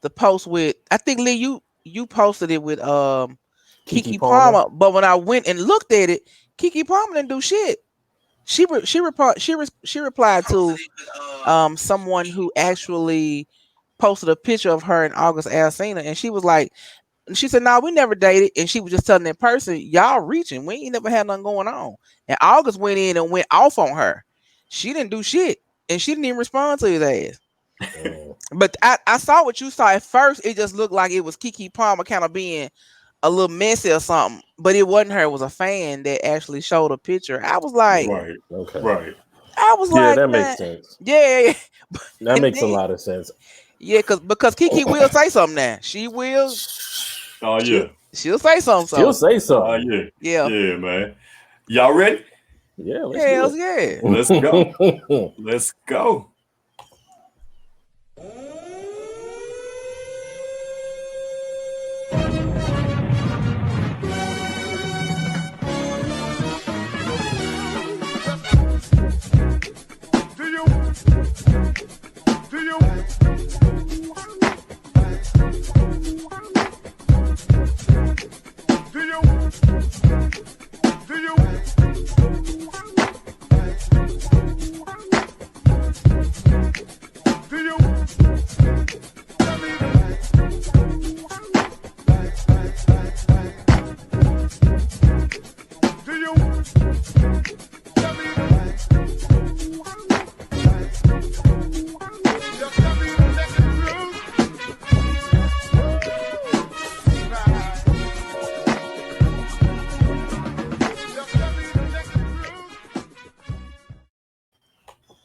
the post with, I think Lee, you posted it with Keke Keke Palmer. Palmer, but when I went and looked at it, Keke Palmer didn't do shit. She replied to someone who actually posted a picture of her and August Alsina, and she was like, she said, "No, we never dated," and she was just telling that person, "Y'all reaching. We ain't never had nothing going on." And August went in and went off on her. She didn't do shit, and she didn't even respond to his ass. But I saw what you saw at first. It just looked like it was Keke Palmer kind of being a little messy or something, but it wasn't her. It was a fan that actually showed a picture. I was like, Right. Okay. Right. I was Yeah, like, that man, makes sense. yeah. That And makes a then, lot of sense. yeah, because Keke will say something now. She will. Oh She'll, yeah. she'll say something. She'll So say Oh something. yeah. yeah, Yeah, man. Y'all ready? Yeah, let's do hell yeah. Let's go. it. Let's go.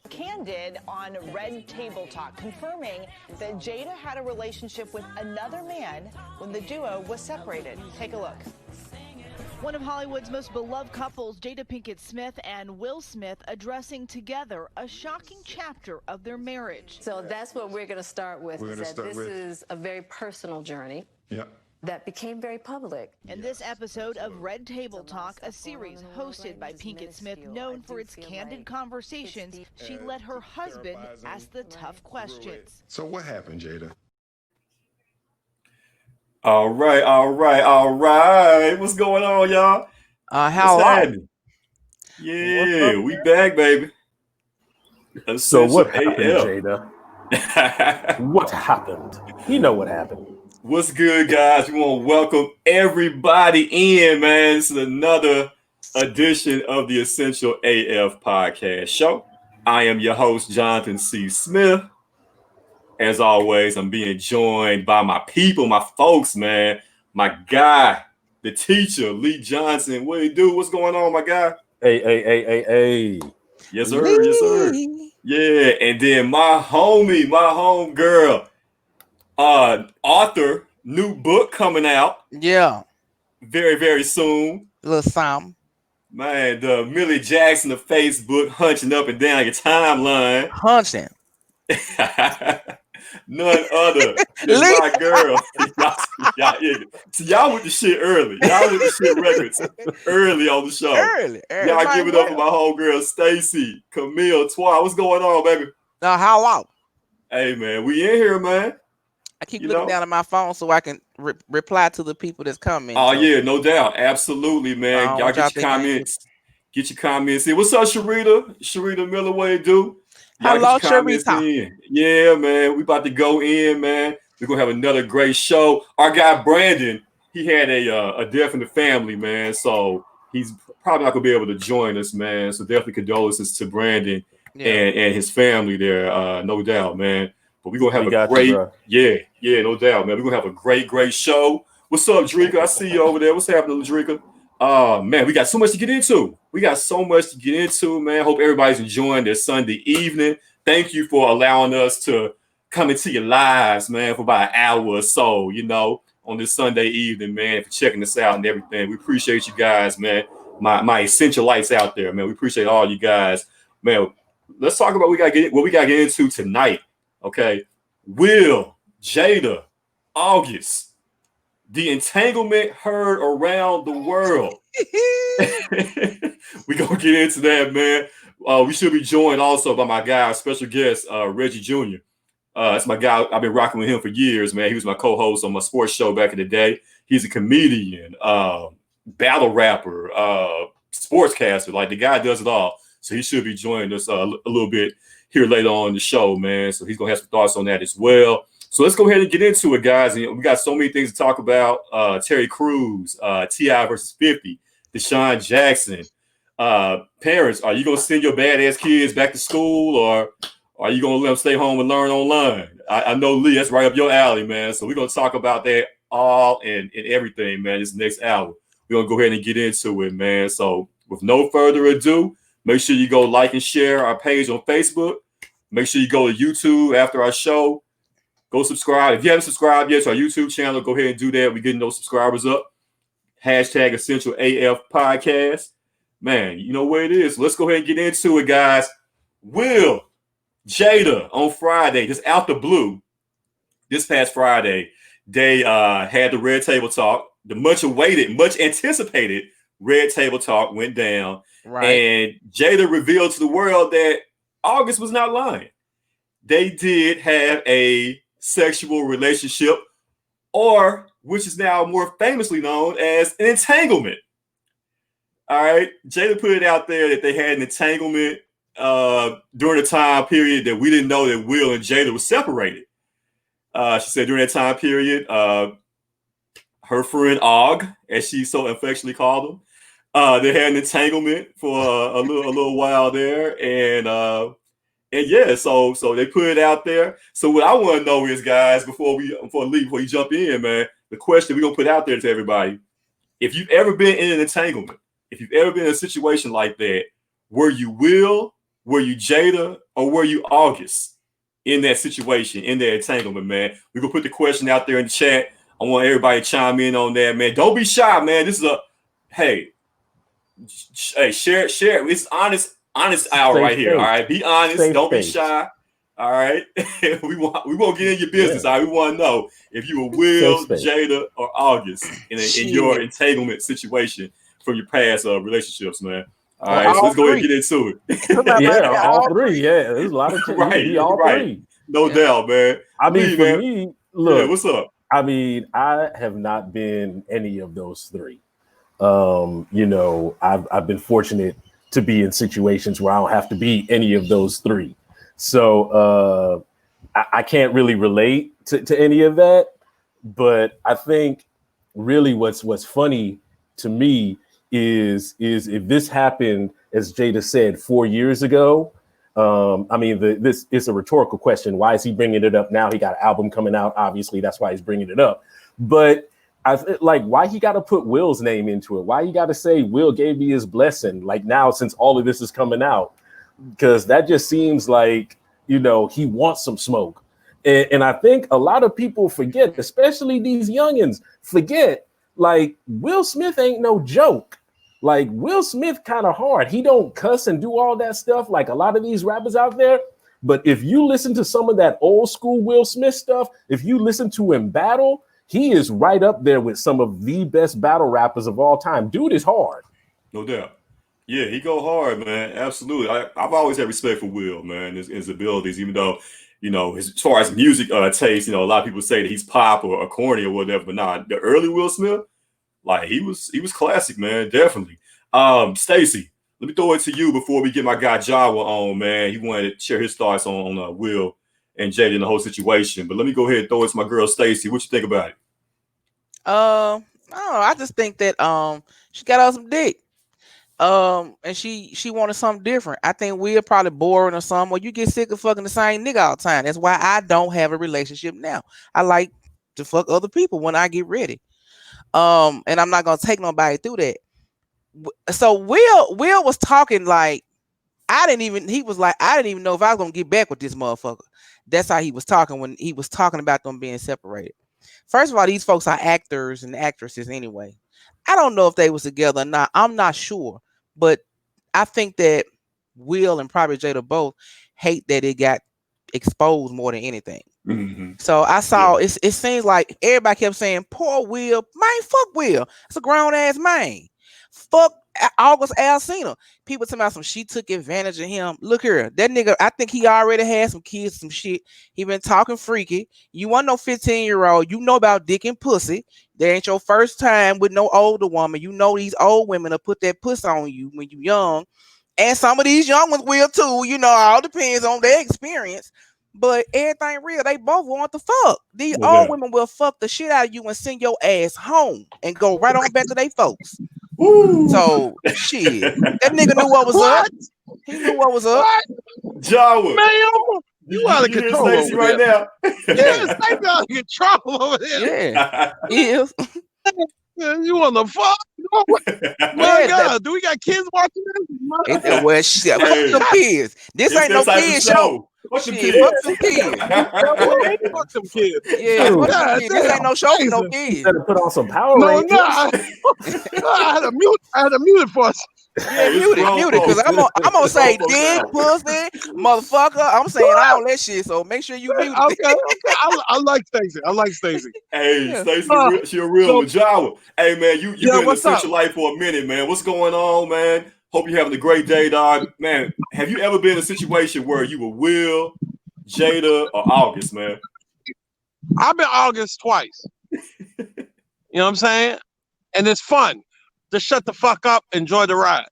Candid on Red Table Talk, confirming that Jada had a relationship with another man when the duo was separated. Take a look. One of Hollywood's most beloved couples, Jada Pinkett Smith and Will Smith, addressing together a shocking chapter of their marriage. So that's what we're going to start with. This is a very personal journey. Yeah. That became very public. In this episode of Red Table Talk, a series hosted by Pinkett Smith, known for its candid conversations, she let her husband ask the tough questions. So what happened, Jada? All right, all right, all right. What's going on, y'all? How What's long? happening? Yeah, we back, baby. So what Essential happened, AF. Jada? What happened? You know what happened. What's good, guys? We want to welcome everybody in, man. This is another edition of the Essential AF podcast show. I am your host, Jonathan C. Smith. As always, I'm being joined by my people, my folks, man. My guy, the teacher, Lee Johnson. What do you do? What's going on, my guy? Hey. Yes, sir. Yes, sir. Yeah, and then my home girl, author, new book coming out. Yeah. Very, very soon. Little something. Man, the Millie Jackson of Facebook hunching up and down your timeline. Hunching. None other than my girl. Y'all with the shit early. Y'all with the shit records early on the show. Early. Y'all give it up for my homegirl, Stacy, Camille, Twa. What's going on, baby? Now, how long? Hey, man, we in here, man. I keep looking down at my phone so I can reply to the people that's coming. Oh, yeah, no doubt. Absolutely, man. Y'all get your comments. Get your comments in. What's up, Sharita? Sharita Miller, what it do? Y'all Hello, get your comments in. Yeah, man. We about to go in, man. We're going to have another great show. Our guy, Brandon, he had a death in the family, man. So he's probably not going to be able to join us, man. So definitely condolences to Brandon and his family there, no doubt, man. But we're going to have a great, no doubt, man. We're going to have a great show. What's up, Drika? I see you over there. What's happening, Drika? Man, we got so much to get into. Man. Hope everybody's enjoying their Sunday evening. Thank you for allowing us to come into your lives, man, for about an hour or so, on this Sunday evening, man, for checking us out and everything. We appreciate you guys, man. My essential lights out there, man. We appreciate all you guys. Man, let's talk about what we got to get into tonight. Okay. Will, Jada, August, the entanglement heard around the world. We're going to get into that, man. We should be joined also by my guy, special guest, Reggie Jr. That's my guy. I've been rocking with him for years, man. He was my co-host on my sports show back in the day. He's a comedian, battle rapper, sportscaster. Like, the guy does it all. So he should be joining us a little bit here later on in the show, man. So he's going to have some thoughts on that as well. So let's go ahead and get into it, guys. And we got so many things to talk about. Terry Crews, T.I. versus 50, DeSean Jackson. Parents, are you going to send your badass kids back to school, or are you going to let them stay home and learn online? I know, Lee, that's right up your alley, man. So we're going to talk about that all and everything, man, this next hour. We're going to go ahead and get into it, man. So with no further ado, make sure you go like and share our page on Facebook. Make sure you go to YouTube after our show. Go subscribe. If you haven't subscribed yet to our YouTube channel, go ahead and do that. We're getting those subscribers up. Hashtag Essential AF Podcast. Man, you know where it is. Let's go ahead and get into it, guys. Will, Jada on Friday, just out the blue, this past Friday, they had the Red Table Talk. The much awaited, much anticipated Red Table Talk went down. Right. And Jada revealed to the world that August was not lying. They did have a sexual relationship, or which is now more famously known as an entanglement. All right. Jada put it out there that they had an entanglement during the time period that we didn't know that Will and Jada were separated. She said during that time period, her friend Og, as she so affectionately called him, they had an entanglement for a little while there, and yeah, so they put it out there. So what I want to know is, guys, before you jump in, man, the question we're gonna put out there to everybody: if you've ever been in an entanglement, if you've ever been in a situation like that, were you Will, were you Jada, or were you August in that situation, in that entanglement, man? We're gonna put the question out there in the chat. I want everybody to chime in on that, man. Don't be shy, man. This is hey, share. It's honest hour Safe right here. space. All right, be honest. Safe Don't space. be shy. All right, we won't get in your business. All right, we want to know if you were Will, Jada, or August in your entanglement situation from your past relationships, man. All right, so let's go ahead and get into it. Yeah, all three. Yeah, there's a lot of right. all three. No doubt, man. I mean, for me, look, what's up? I mean, I have not been any of those three. You know, I've been fortunate to be in situations where I don't have to be any of those three. So I can't really relate to any of that. But I think really what's funny to me is if this happened, as Jada said, 4 years ago. I mean, this is a rhetorical question. Why is he bringing it up now? He got an album coming out. Obviously, that's why he's bringing it up. But why he got to put Will's name into it? Why you got to say Will gave me his blessing? Like now, since all of this is coming out, because that just seems like, you know, he wants some smoke. And I think a lot of people forget, especially these youngins, forget, like, Will Smith ain't no joke. Like, Will Smith kind of hard. He don't cuss and do all that stuff like a lot of these rappers out there. But if you listen to some of that old school Will Smith stuff, if you listen to him battle, he is right up there with some of the best battle rappers of all time. Dude is hard. No doubt. Yeah, he go hard, man. Absolutely. I've always had respect for Will, man, his abilities, even though, you know, as far as music taste, you know, a lot of people say that he's pop or corny or whatever, but nah, the early Will Smith, like he was classic, man, definitely. Stacey, let me throw it to you before we get my guy Jawa on, man. He wanted to share his thoughts on Will and Jada in the whole situation. But let me go ahead and throw it to my girl Stacey. What you think about it? I just think that she got out some dick. And she wanted something different. I think Will probably boring or something, or you get sick of fucking the same nigga all the time. That's why I don't have a relationship now. I like to fuck other people when I get ready. And I'm not gonna take nobody through that. So Will was talking like I didn't even know if I was gonna get back with this motherfucker. That's how he was talking when he was talking about them being separated. First of all, these folks are actors and actresses anyway. I don't know if they was together or not. I'm not sure. But I think that Will and probably Jada both hate that it got exposed more than anything. Mm-hmm. So I saw it seems like everybody kept saying, poor Will. Man, fuck Will. It's a grown ass man. fuck August Alsina. People talking about some she took advantage of him. Look here, that nigga, I think he already had some kids, some shit. He been talking freaky. You want no 15-year-old. You know about dick and pussy. That ain't your first time with no older woman. You know these old women will put that pussy on you when you young. And some of these young ones will too. You know, all depends on their experience. But everything real, they both want the fuck. These old women will fuck the shit out of you and send your ass home and go right on back to their folks. Woo. So shit, that nigga knew what was up. He knew what was up. Jawa, man, you out of control Stacey over right there. now. Yeah, Stacey out of control over there. Yeah, he is. You want the fuck? My God, do we got kids watching this? Well, shit, fuck them kids. This ain't no kid show. Fuck them Shit, kids. fuck them kids. Fuck them kids. Yeah, fuck them kids. This ain't no show for no You kids. better put on some Power No, Rangers. I had to mute it for us. Yeah, mute it, because I'm gonna say dick, pussy, motherfucker. I'm saying all that shit, so make sure you mute it. Okay. I like Stacey. Hey, Yeah. Stacey, she a real one. Jawa. Hey, man, you been in the what's up? social life for a minute, man. What's going on, man? Hope you're having a great day, dog. Man, have you ever been in a situation where you were Will, Jada, or August, man? I've been August twice. You know what I'm saying? And it's fun. Just shut the fuck up, enjoy the ride.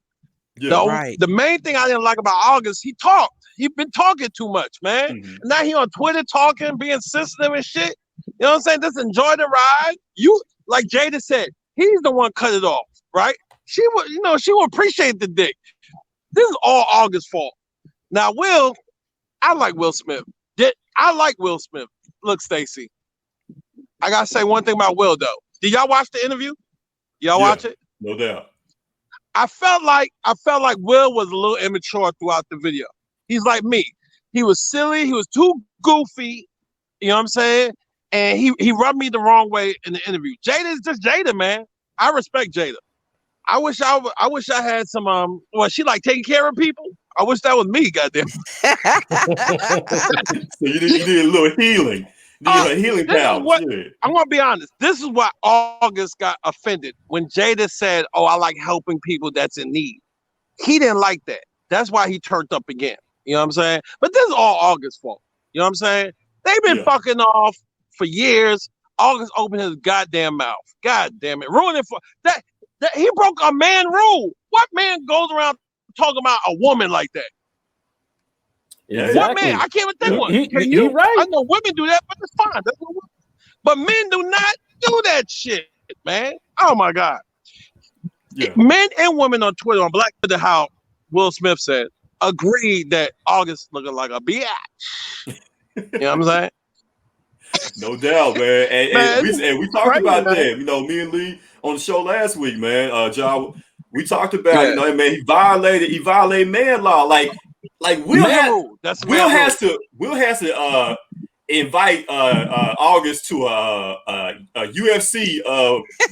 Yeah. The main thing I didn't like about August, he talked. He been talking too much, man. Mm-hmm. Now he on Twitter talking, being sensitive and shit. You know what I'm saying? Just enjoy the ride. You, like Jada said, he's the one cut it off, right? She would, she would appreciate the dick. This is all August's fault. Now, I like Will Smith. I like Will Smith. Look, Stacey, I gotta say one thing about Will though. Did y'all watch the interview? Y'all watch it? No doubt. I felt like Will was a little immature throughout the video. He's like me. He was silly. He was too goofy. You know what I'm saying? And he rubbed me the wrong way in the interview. Jada is just Jada, man. I respect Jada. I wish I had some she like taking care of people. I wish that was me, goddamn. So you did a little healing. A healing power. I'm gonna be honest. This is why August got offended when Jada said, "Oh, I like helping people that's in need." He didn't like that. That's why he turned up again. You know what I'm saying? But this is all August's fault. You know what I'm saying? They've been fucking off for years. August opened his goddamn mouth. God damn it, ruining for that. He broke a man rule. What man goes around talking about a woman like that? Exactly. What man? I can't even think one. You're right. I know women do that, but it's fine. But men do not do that shit, man. Oh my God. Yeah. Men and women on Twitter, on Black Twitter, how Will Smith said, agreed that August looking like a bitch. You know what I'm saying? No doubt, man. And we talked about that. You know, me and Lee on the show last week, man. John, we talked about, man, he violated man law. Like Will has to invite August to a UFC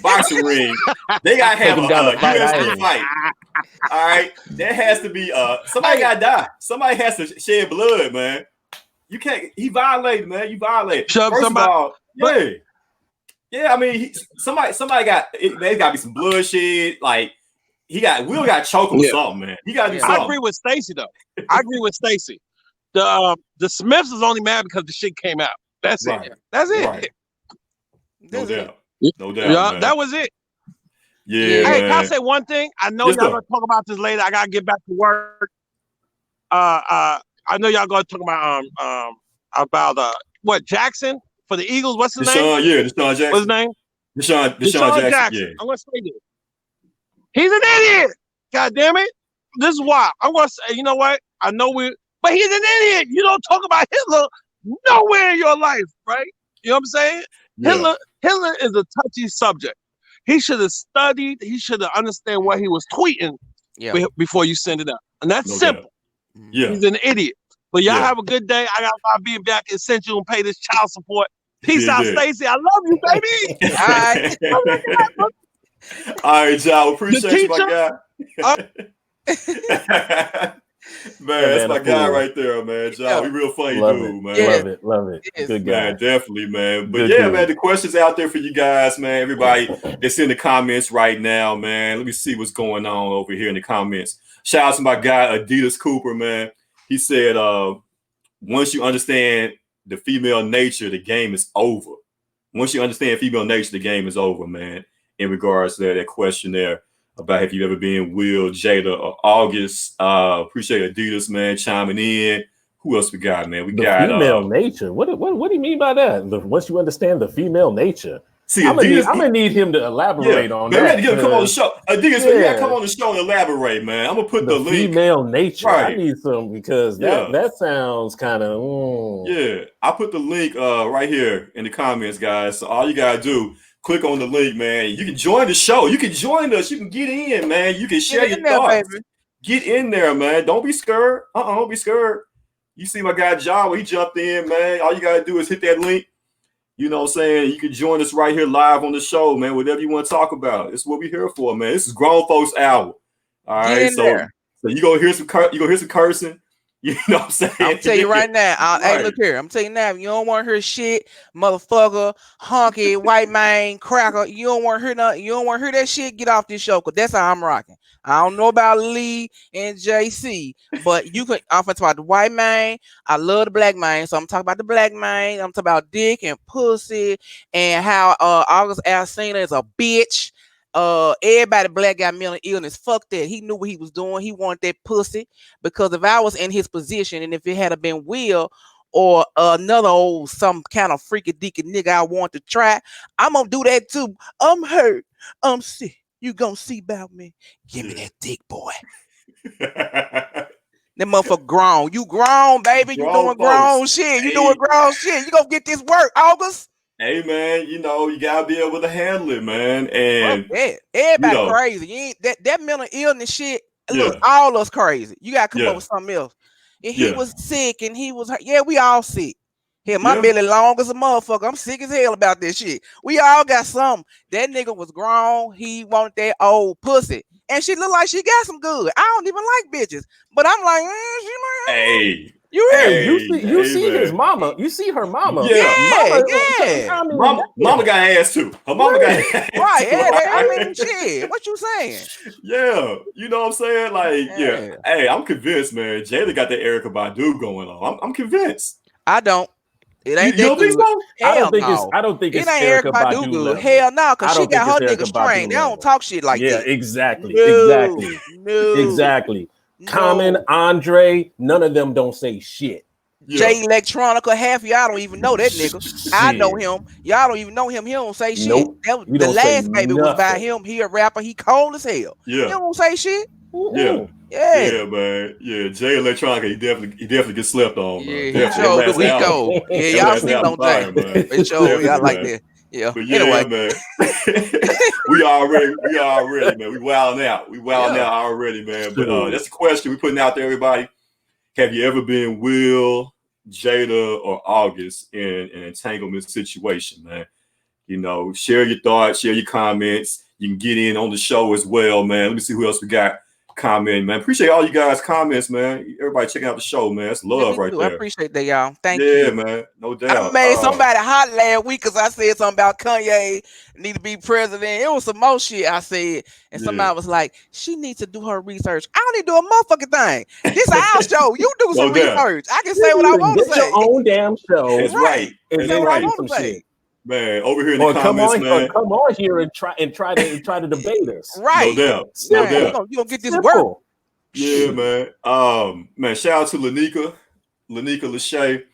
boxing ring. They gotta have a UFC fight. All right, that has to be somebody gotta die. Somebody has to shed blood, man. You can't. He violated, man. You violated. First of all, yeah. I mean, somebody got. There's got to be some bloodshed. Like Will got choked or something, man. He got to do something. I agree with Stacey though. I agree with Stacey. The Smiths is only mad because the shit came out. That's it. That's it. Right. No doubt. No doubt. Yeah, that was it. Yeah. Hey, can I say one thing? I know y'all gonna talk about this later. I gotta get back to work. I know y'all gonna talk about what Jackson for the Eagles. What's his name? Yeah, DeSean Jackson. What's his name? DeSean Jackson. Yeah. I'm gonna say this. He's an idiot. God damn it. This is why I'm gonna say. You know what? I know but he's an idiot. You don't talk about Hitler nowhere in your life, right? You know what I'm saying? Yeah. Hitler is a touchy subject. He should have studied. He should have understand what he was tweeting before you send it out. And that's simple. Yeah. He's an idiot. But y'all have a good day. I gotta be back in Central and pay this child support. Peace out, Stacey. I love you, baby. All right. All right, y'all. Appreciate you, my guy. Man, that's my guy right there, man. John, he real funny dude, man. Love it. Yes. Good guy. Man, definitely, man. But Good yeah, dude. man, the questions out there for you guys, man. Everybody that's in the comments right now, man. Let me see what's going on over here in the comments. Shout out to my guy, Adidas Cooper, man. He said, once you understand the female nature, the game is over. Once you understand female nature, the game is over, man. In regards to that question there about if you've ever been Will, Jada, or August. Appreciate Adidas, man, chiming in. Who else we got, man? We got female nature. What do you mean by that? Once you understand the female nature. See, I'm gonna need him to elaborate on that. We had to get him come on the show. Adidas, you gotta come on the show and elaborate, man. I'm gonna put the link. Female nature. Right. I need some because that sounds kind of. Yeah, I put the link right here in the comments, guys. So all you gotta do, click on the link, man. You can join the show. You can join us. You can get in, man. You can share your thoughts. Baby. Get in there, man. Don't be scared. Don't be scared. You see my guy John when he jumped in, man. All you gotta do is hit that link. You know what I'm saying? You can join us right here live on the show, man. Whatever you want to talk about. This is what we're here for, man. This is Grown Folks Hour. All right. So you gonna hear some cursing. You know what I'm saying? I'm tell you right now. Hey, look here. I'm telling you now. If you don't want to hear shit, motherfucker, honky, white man, cracker. You don't want to hear nothing. You don't want to hear that shit. Get off this show, cause that's how I'm rocking. I don't know about Lee and JC, but you can. I'm talking about the white man. I love the black man, so I'm talking about the black man. I'm talking about dick and pussy and how August Alsina is a bitch. Everybody black got mental illness. Fuck that. He knew what he was doing. He wanted that pussy because if I was in his position and if it had been Will or another old some kind of freaky deaky nigga I want to try, I'm gonna do that too. I'm hurt. I'm sick. You gonna see about me? Give me that dick, boy. That motherfucker grown. You grown, baby. You doing grown shit. You doing grown shit. You gonna get this work, August. Hey man, you know you gotta be able to handle it, man. And everybody crazy. You ain't that mental illness shit. Look, all us crazy. You gotta come up with something else. If he was sick and he was, we all sick. Hell, my belly long as a motherfucker. I'm sick as hell about this shit. We all got something. That nigga was grown. He wanted that old pussy. And she look like she got some good. I don't even like bitches. But I'm like, she like, hey. You see his mama. You see her mama. Yeah. Mama got ass too. Her mama got ass. Right. I mean, shit. What you saying? Yeah. You know what I'm saying? Like, Hey, I'm convinced, man. Jada got that Erykah Badu going on. I'm convinced. I don't. It ain't you don't think so? I don't think it's Erykah Badu good. Hell no, because she got her niggas trained. They don't talk shit like that. Exactly. No. Common, Andre, none of them don't say shit. Jay Electronica, half of y'all don't even know that nigga. I know him. Y'all don't even know him. He don't say shit. Nope. The last baby was by him. He a rapper. He cold as hell. Yeah. He don't say shit. Yeah, man. Yeah, Jay Electronica, he definitely gets slept on, man. Yeah, he showed the week old. Yeah, y'all sleep on Jay. They showed y'all like that. Yeah. But anyway, man. we already, man. We wilding out. Out already, man. But that's the question we putting out there, everybody. Have you ever been Will, Jada, or August in an entanglement situation, man? You know, share your thoughts, share your comments. You can get in on the show as well, man. Let me see who else we got. Comment, man. Appreciate all you guys' comments, man. Everybody checking out the show, man. That's love right there. I appreciate that, y'all. Thank you. Yeah, man. No doubt. I made somebody hot last week because I said something about Kanye need to be president. It was some more shit I said. And somebody was like, she needs to do her research. I don't need to do a motherfucking thing. This is our show. You do some research. I can say what I want to say. Your own damn show. That's right. And say then what I want to say. Man, over here in the comments, man. Come on here and try to debate us. Right. No doubt. You gonna get this work. Yeah, man. Man, shout out to Lanika Lachey,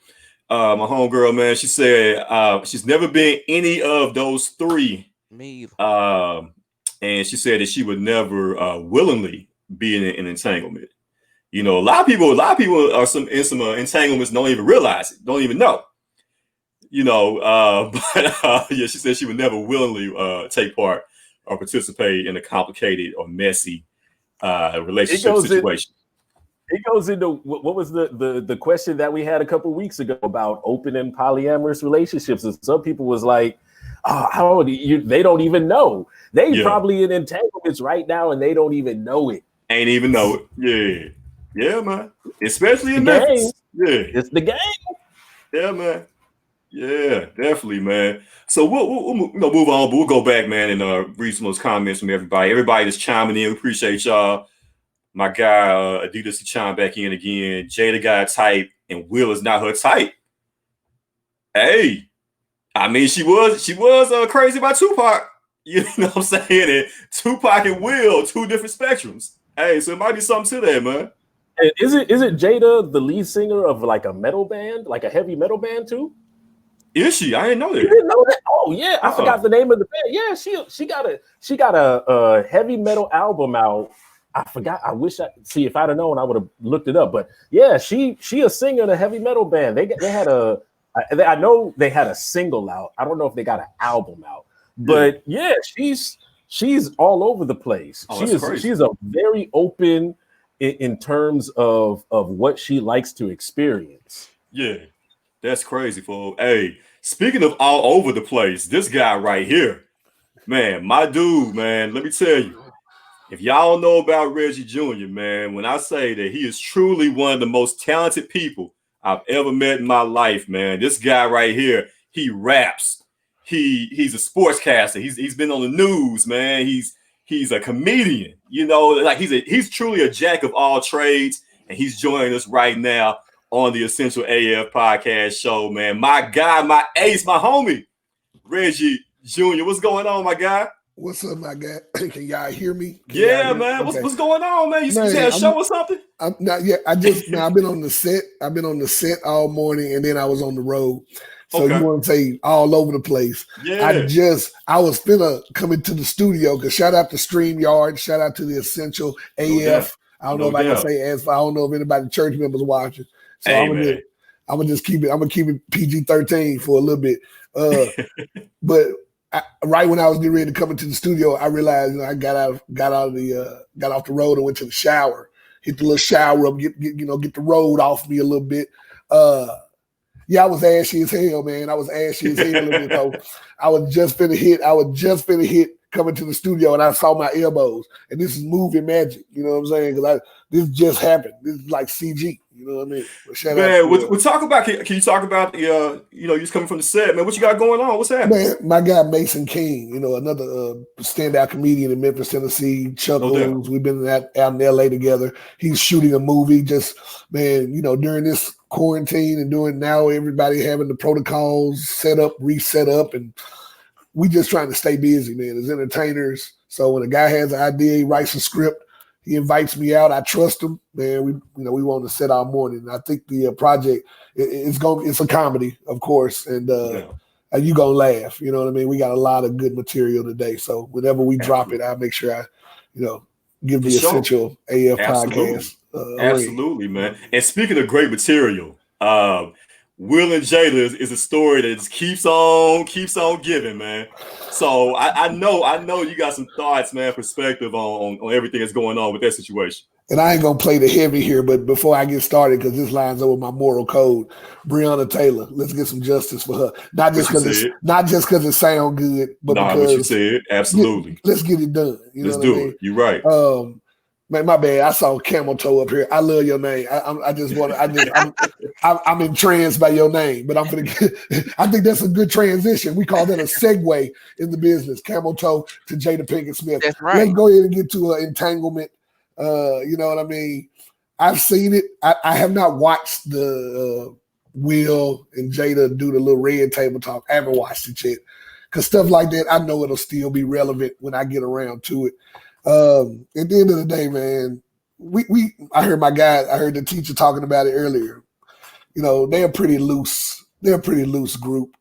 my homegirl, man. She said she's never been any of those three. Me either. And she said that she would never willingly be in an entanglement. You know, a lot of people are in some entanglements, don't even realize it, don't even know. You know, but she said she would never willingly take part or participate in a complicated or messy relationship situation. It goes into what was the question that we had a couple weeks ago about open and polyamorous relationships, and some people was like, "Oh, how old they don't even know. They probably in entanglements right now, and they don't even know it. Ain't even know it. Yeah, Yeah, man. Especially The in game. Memphis. Yeah. It's the game. Yeah, man. Yeah, definitely, man. So we'll move on, but we'll go back, man, and read some of those comments from everybody. Everybody that's chiming in. We appreciate y'all. My guy Adidas to chime back in again. Jada got a type, and Will is not her type. Hey, I mean, she was crazy about Tupac. You know what I'm saying? And Tupac and Will, two different spectrums. Hey, so it might be something to that, man. And is it Jada the lead singer of like a metal band, like a heavy metal band too? Is she? I didn't know that. You didn't know that? Oh yeah, I forgot the name of the band. Yeah, she got a heavy metal album out. I forgot. I wish if I'd have known, I would have looked it up. But yeah, she a singer in a heavy metal band. They had I know they had a single out. I don't know if they got an album out. But yeah, she's all over the place. She's a very open in terms of what she likes to experience. Yeah, that's crazy, fool. Hey, speaking of all over the place, this guy right here, man, my dude, man, let me tell you, if y'all know about Reggie Jr., man, when I say that he is truly one of the most talented people I've ever met in my life, man, this guy right here, he raps. He's a sportscaster. He's been on the news, man. He's a comedian, you know, like he's truly a jack of all trades, and he's joining us right now on the Essential AF podcast show, man. My guy, my ace, my homie, Reggie Jr. What's going on, my guy? What's up, my guy? Can y'all hear me? Yeah, man. Okay. What's going on, man? You had a show or something? I'm not yet. I've been on the set. I've been on the set all morning, and then I was on the road. So you want to say all over the place. Yeah. I was finna come into the studio because shout out to StreamYard, shout out to the Essential AF. I don't know if I can say as I don't know if anybody church members watching. So I'm gonna keep it PG-13 for a little bit. But right when I was getting ready to come into the studio, I realized I got off the road and went to the shower, hit the little shower up, get the road off me a little bit. Yeah, I was ashy as hell, man. I was ashy as hell. So I was just finna hit coming to the studio, and I saw my elbows. And this is movie magic, you know what I'm saying? Because this just happened. This is like CG, you know what I mean? Man, we'll talk about. Can you talk about the you just coming from the set, man? What you got going on? What's happening? Man, my guy Mason King, another standout comedian in Memphis, Tennessee. Chuckles. We've been out in LA together. He's shooting a movie. Just during this quarantine and doing now, everybody having the protocols set up, reset up, and we just trying to stay busy, man, as entertainers. So when a guy has an idea, he writes a script, he invites me out. I trust him, man. We want to set our morning. I think the project it's a comedy, of course, and you gonna laugh. You know what I mean? We got a lot of good material today. So whenever we drop it, I make sure I, give the Essential AF podcast. Absolutely, man. And speaking of great material, Will and Jada is a story that just keeps on giving, man. So I know you got some thoughts, man, perspective on everything that's going on with that situation. And I ain't gonna play the heavy here, but before I get started, because this lines up with my moral code, Breonna Taylor, let's get some justice for her. Not just because it sounds good, but because what you said, absolutely. Let's get it done. Let's do it. You're right. Man, my bad. I saw Camel Toe up here. I love your name. I'm entranced by your name, but I think that's a good transition. We call that a segue in the business. Camel Toe to Jada Pinkett Smith. That's right. Let's go ahead and get to Entanglement. You know what I mean? I've seen it. I have not watched the Will and Jada do the little red table talk. I haven't watched it yet. Because stuff like that, I know it'll still be relevant when I get around to it. At the end of the day, man, I heard the teacher talking about it earlier. They're a pretty loose group,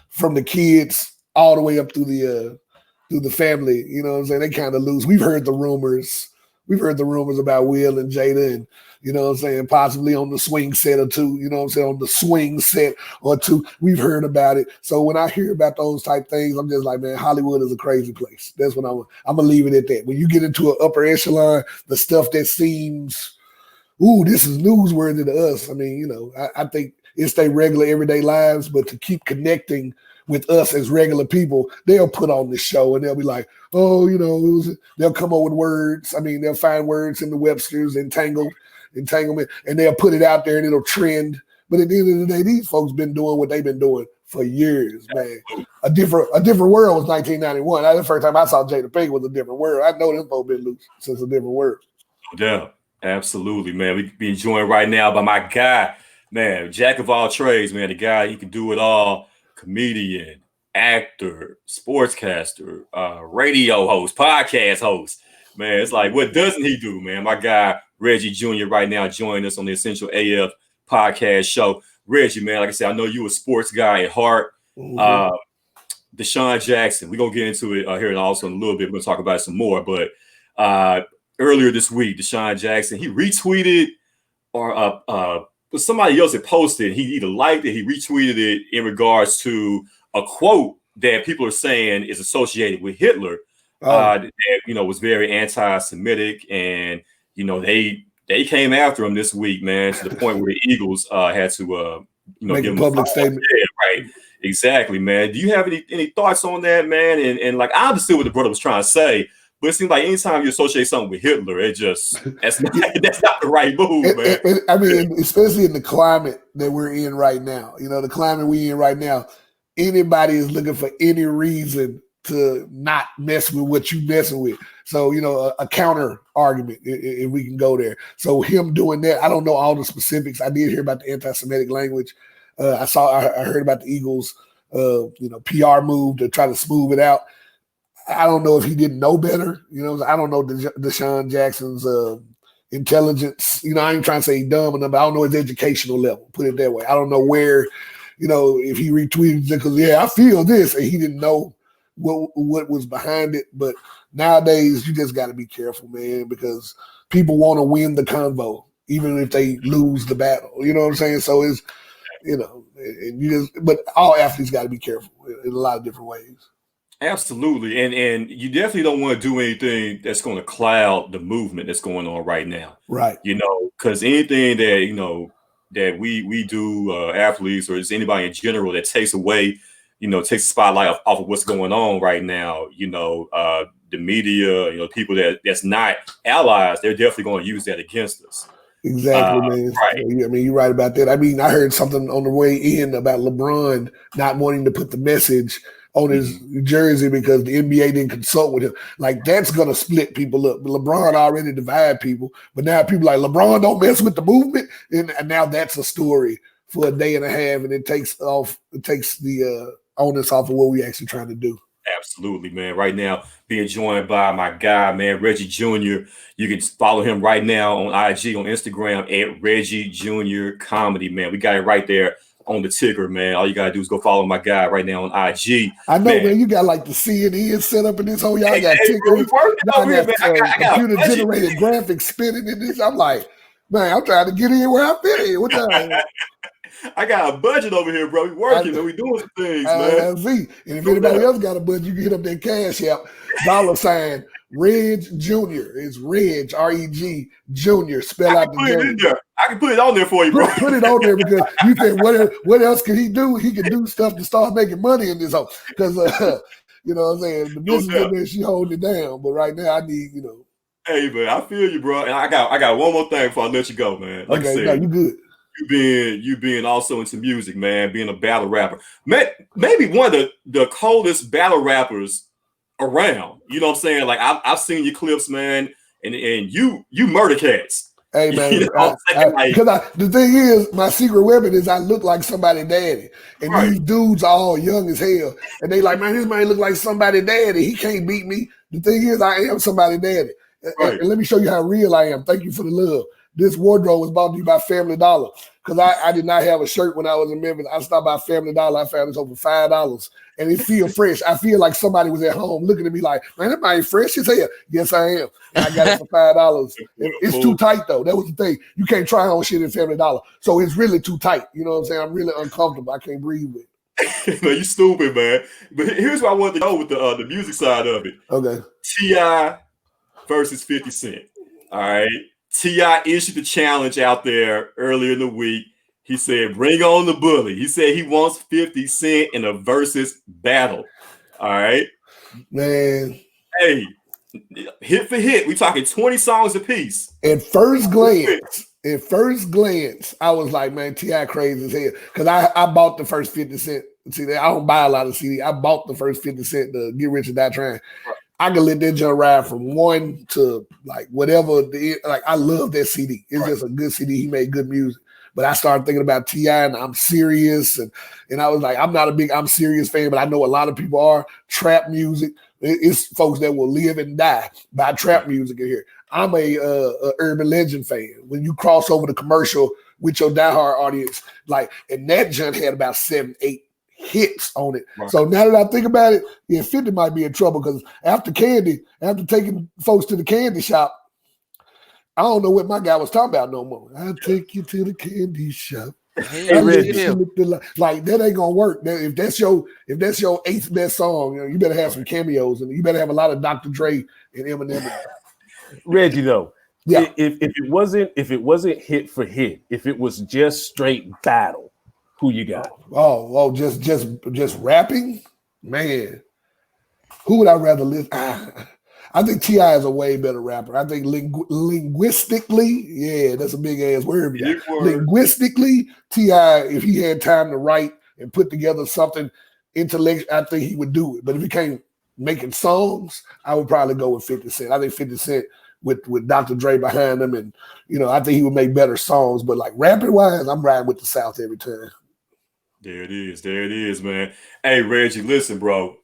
from the kids all the way up through the family. You know what I'm saying? They kind of loose. We've heard the rumors about Will and Jada, and you know what I'm saying, possibly on the swing set or two, you know what I'm saying, on the swing set or two. We've heard about it. So when I hear about those type things, I'm just like, man, Hollywood is a crazy place. That's what I'm gonna leave it at that. When you get into an upper echelon, the stuff that seems, this is newsworthy to us. I mean, I think it's their regular everyday lives, but to keep connecting with us as regular people, they'll put on this show and they'll be like, they'll come up with words. I mean, they'll find words in the Webster's, entangled. Entanglement, and they'll put it out there and it'll trend. But at the end of the day, these folks been doing what they've been doing for years, man. A different world was 1991. That's the first time I saw Jada Pinkett was a different world. I know them folks been loose since a different world. Yeah, absolutely, man. We being joined right now by my guy, man, jack of all trades, man. The guy, he can do it all. Comedian, actor, sportscaster, radio host, podcast host. Man, it's like, what doesn't he do, man? My guy, Reggie Jr. right now joining us on the Essential AF podcast show. Reggie, man, like I said, I know you a sports guy at heart. DeSean Jackson, we're going to get into it here also in a little bit. We're going to talk about it some more. But earlier this week, DeSean Jackson, he retweeted or somebody else had posted. He either liked it, he retweeted it in regards to a quote that people are saying is associated with Hitler. That, was very anti-Semitic, and they came after him this week, man, to the point where the Eagles had to make give a him public statement. Yeah, right, exactly, man. Do you have any thoughts on that, man? And like, I understood what the brother was trying to say, but it seems like anytime you associate something with Hitler, that's not the right move, man. I mean, especially in the climate that we're in right now, the climate we're in right now, anybody is looking for any reason to not mess with what you messing with. So, a counter argument, if we can go there. So him doing that, I don't know all the specifics. I did hear about the anti-Semitic language. I heard about the Eagles, PR move to try to smooth it out. I don't know if he didn't know better. I don't know DeSean Jackson's intelligence. I ain't trying to say he's dumb enough, but I don't know his educational level, put it that way. I don't know where, if he retweeted it because, I feel this, and he didn't know what was behind it. But nowadays, you just got to be careful, man, because people want to win the convo, even if they lose the battle. You know what I'm saying? So it's, but all athletes got to be careful in a lot of different ways. Absolutely. And you definitely don't want to do anything that's going to cloud the movement that's going on right now. Right. Because anything that, that we do, athletes, or just anybody in general, that takes away, takes the spotlight off of what's going on right now, the media, people that's not allies, they're definitely going to use that against us. Exactly, man. Right. I mean, you're right about that. I mean, I heard something on the way in about LeBron not wanting to put the message on his jersey because the NBA didn't consult with him. Like, that's going to split people up. LeBron already divided people, but now people like, LeBron don't mess with the movement. And now that's a story for a day and a half, and it takes the onus off of what we actually trying to do. Absolutely, man. Right now, being joined by my guy, man, Reggie Jr. You can follow him right now on IG, on Instagram at Reggie Jr. Comedy, man. We got it right there on the ticker, man. All you gotta do is go follow my guy right now on IG. I know, man. You got like the CNN set up in this whole. Y'all got tickers. Y'all got computer generated graphics spinning in this. I'm like, man, I'm trying to get in where I fit in. What time? I got a budget over here, bro. We working and we doing some things, man. And if anybody else got a budget, you can hit up that Cash App, $ Reg Jr. It's Reg, R-E-G, Jr. Spell out the Jr. I can put it on there for you, bro. Put it on there because you think, what else can he do? He can do stuff to start making money in this home. Because, you know what I'm saying? The business in there, she holding it down. But right now, I need, Hey, man, I feel you, bro. And I got one more thing before I let you go, man. Like I said, no, you good. You being also into music, man, being a battle rapper. Maybe one of the coldest battle rappers around. You know what I'm saying? Like, I've seen your clips, man, and you murder cats. Hey, man, the thing is, my secret weapon is I look like somebody's daddy. And these dudes are all young as hell. And they like, man, this man look like somebody's daddy. He can't beat me. The thing is, I am somebody's daddy. Right. And let me show you how real I am. Thank you for the love. This wardrobe was bought to you by Family Dollar because I did not have a shirt when I was in Memphis. I stopped by Family Dollar. I found this over $5, and it feels fresh. I feel like somebody was at home looking at me like, man, that might fresh as hell. Yes, I am. And I got it for $5. It's too tight though. That was the thing. You can't try on shit in Family Dollar, so it's really too tight. You know what I'm saying? I'm really uncomfortable. I can't breathe with it. No, you stupid, man. But here's what I wanted to go with the music side of it. Okay. T.I. versus 50 Cent. All right. T.I. issued the challenge out there earlier in the week. He said, bring on the bully. He said he wants 50 Cent in a versus battle. All right. Man. Hey, hit for hit. We talking 20 songs apiece. At first glance, at first glance, I was like, man, T.I. crazy as hell. Because I bought the first 50 Cent. See, I don't buy a lot of CD. I bought the first 50 Cent to Get Rich or Die Trying. I can let that jump ride from 1 to like whatever. Like I love that CD. It's just a good CD. He made good music. But I started thinking about T.I. and I'm Serious. And I was like, I'm not a big I'm Serious fan, but I know a lot of people are. Trap music. It's folks that will live and die by trap music in here. I'm a Urban Legend fan. When you cross over the commercial with your diehard audience, like, and that junk had about 7, 8 hits on it. Right. So now that I think about it, yeah, 50 might be in trouble because after taking folks to the candy shop, I don't know what my guy was talking about no more. I'll take you to the candy shop. Hey, Reggie. Like that ain't gonna work. If that's your 8th best song, you better have some cameos and you better have a lot of Dr. Dre and Eminem. Reggie, though, yeah. If it wasn't hit for hit, if it was just straight battle, who you got? Oh, just rapping, man. Who would I rather listen? I think T.I. is a way better rapper. I think linguistically, yeah, that's a big ass word. Linguistically, T.I., if he had time to write and put together something intellectual, I think he would do it. But if he came making songs, I would probably go with 50 Cent. I think 50 Cent with Dr. Dre behind him, and I think he would make better songs. But like rapping wise, I'm riding with the South every time. There it is, man. Hey, Reggie, listen, bro.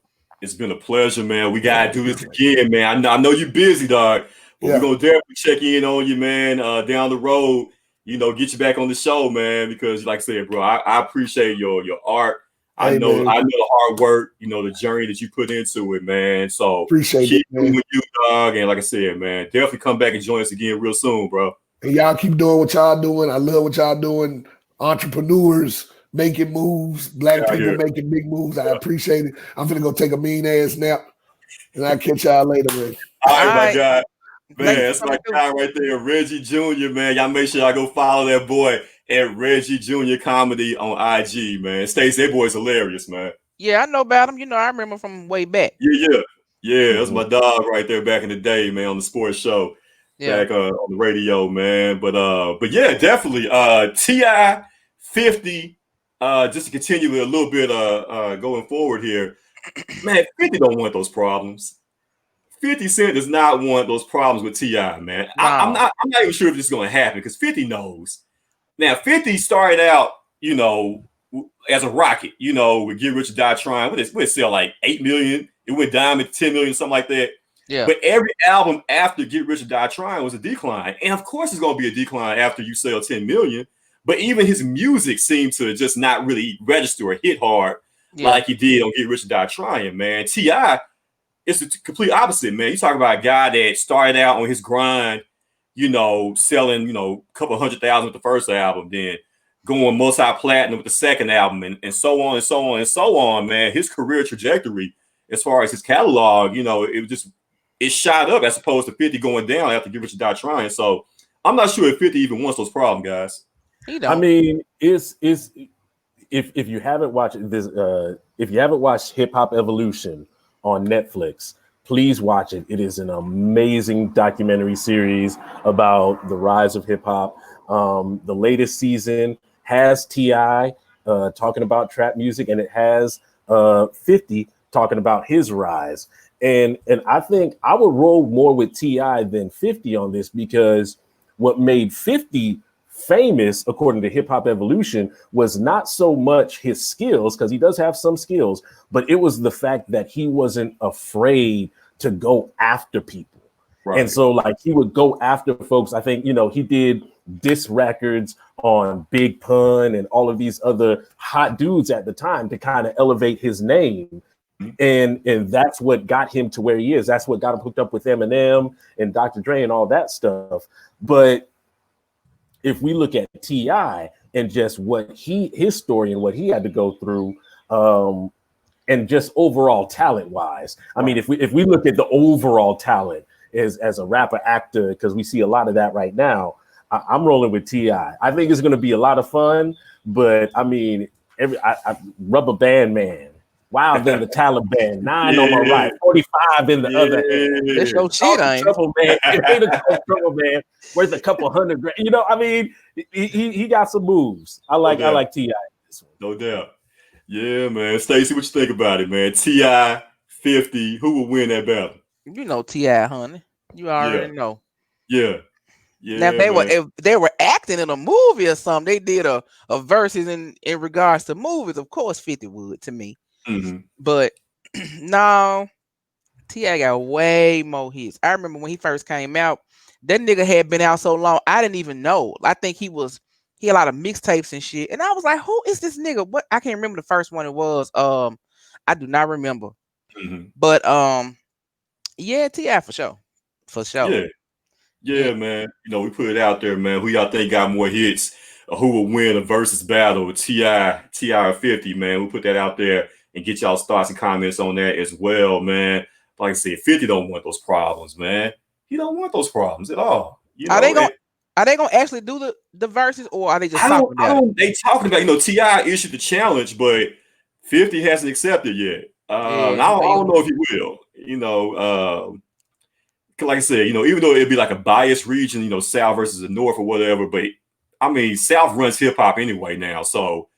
It's been a pleasure, man. We gotta do this again, man. I know you're busy, dog, but we're gonna definitely check in on you, man. Down the road, get you back on the show, man. Because, like I said, bro, I appreciate your art. I know the hard work, the journey that you put into it, man. So appreciate it, man. With you, dog. And like I said, man, definitely come back and join us again real soon, bro. And y'all keep doing what y'all doing. I love what y'all doing. Entrepreneurs making moves, black people making big moves. I appreciate it. I'm gonna go take a mean ass nap, and I'll catch y'all later, man. All right, my guy. Man, that's my guy right there, Reggie Jr., man. Y'all make sure y'all go follow that boy at Reggie Jr. Comedy on IG, man. Stacey, that boy's hilarious, man. Yeah, I know about him. I remember from way back. Yeah, that's my dog right there back in the day, man, on the sports show. Back on the radio, man. But yeah, definitely. T.I. 50. Just to continue a little bit going forward here, man, 50 don't want those problems. 50 Cent does not want those problems with T.I., man. No. I'm not even sure if this is going to happen because 50 knows. Now, 50 started out, as a rocket, with Get Rich or Die Trying. What it sell like 8 million? It went down to 10 million, something like that. Yeah. But every album after Get Rich or Die Trying was a decline. And of course, it's going to be a decline after you sell 10 million. But even his music seemed to just not really register or hit hard like he did on Get Rich or Die Trying, man. T.I., it's the complete opposite, man. You talk about a guy that started out on his grind, selling, a couple 100,000 with the first album, then going multi-platinum with the second album, and so on and so on and so on, man. His career trajectory, as far as his catalog, it shot up as opposed to 50 going down after Get Rich or Die Trying. So I'm not sure if 50 even wants those problems, guys. I mean, it's if you haven't watched this, if you haven't watched Hip Hop Evolution on Netflix, please watch it. It is an amazing documentary series about the rise of hip hop. The latest season has T.I. Talking about trap music, and it has 50 talking about his rise. And I think I would roll more with T.I. than 50 on this, because what made 50 famous, according to Hip Hop Evolution, was not so much his skills, because he does have some skills, but it was the fact that he wasn't afraid to go after people. Right. And so like he would go after folks. I think, he did diss records on Big Pun and all of these other hot dudes at the time to kind of elevate his name. And that's what got him to where he is. That's what got him hooked up with Eminem and Dr. Dre and all that stuff. But if we look at T.I. and just what his story and what he had to go through, and just overall talent wise, I mean, if we look at the overall talent as a rapper actor, because we see a lot of that right now, I'm rolling with T.I. I think it's going to be a lot of fun, but I mean, Rubber Band Man, Wild than the Taliban. 9 on my right, 45 in the other hand. That's your shit, ain't trouble, man. If they the trouble, man, worth a couple $100 grand. You know, I mean, he got some moves. I like T.I. This one. No doubt. Yeah, man. Stacey, what you think about it, man? T.I. 50. Who will win that battle? You know T.I., honey. You already know. Yeah. Now if they were acting in a movie or something, they did a verses in regards to movies. Of course, 50 would to me. Mm-hmm. But no, T.I. got way more hits. I remember when he first came out, that nigga had been out so long, I didn't even know. I think he had a lot of mixtapes and shit. And I was like, who is this nigga? What? I can't remember the first one it was. I do not remember. Mm-hmm. But yeah, T.I. for sure. For sure. Yeah, man. You know, we put it out there, man. Who y'all think got more hits? Or who will win a versus battle? T.I. or 50, man. We put that out there and get y'all's thoughts and comments on that as well, man. Like I said, 50 don't want those problems, man. He don't want those problems at all. You know, are they gonna actually do the verses, or are they just talking about it? They talking about, you know, T.I. issued the challenge, but 50 hasn't accepted yet. I don't know if he will. You know, like I said, you know, even though it'd be like a biased region, you know, South versus the North or whatever, but I mean, South runs hip hop anyway now. So,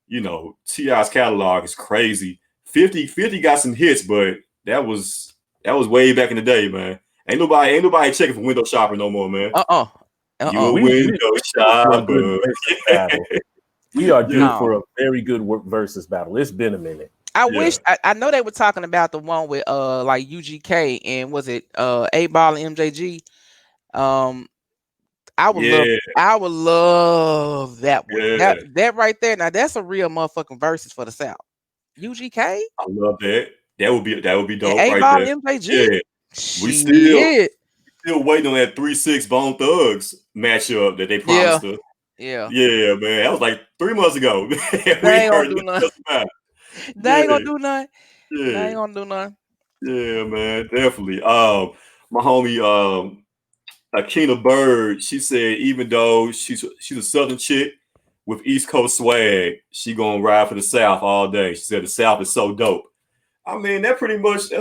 you know, T.I.'s catalog is crazy. 50 got some hits, but that was way back in the day, man. Ain't nobody checking for window shopping no more, man. You a window shopper. We are due for a very good versus battle. It's been a minute. I wish I know they were talking about the one with like UGK and was it 8Ball and MJG. I would love that one. Yeah. That right there. Now that's a real motherfucking versus for the South. UGK. I love that. That would be dope. And right there. MJG. Yeah. We still waiting on that 3-6 Bone Thugs matchup that they promised us. Yeah, man. That was like 3 months ago. They ain't gonna do nothing. They ain't gonna do nothing. Yeah. They ain't gonna do nothing. Yeah, man, definitely. My homie Akina Bird, she said even though she's a Southern chick with East Coast swag, she gonna ride for the South all day. She said the South is so dope. I mean, that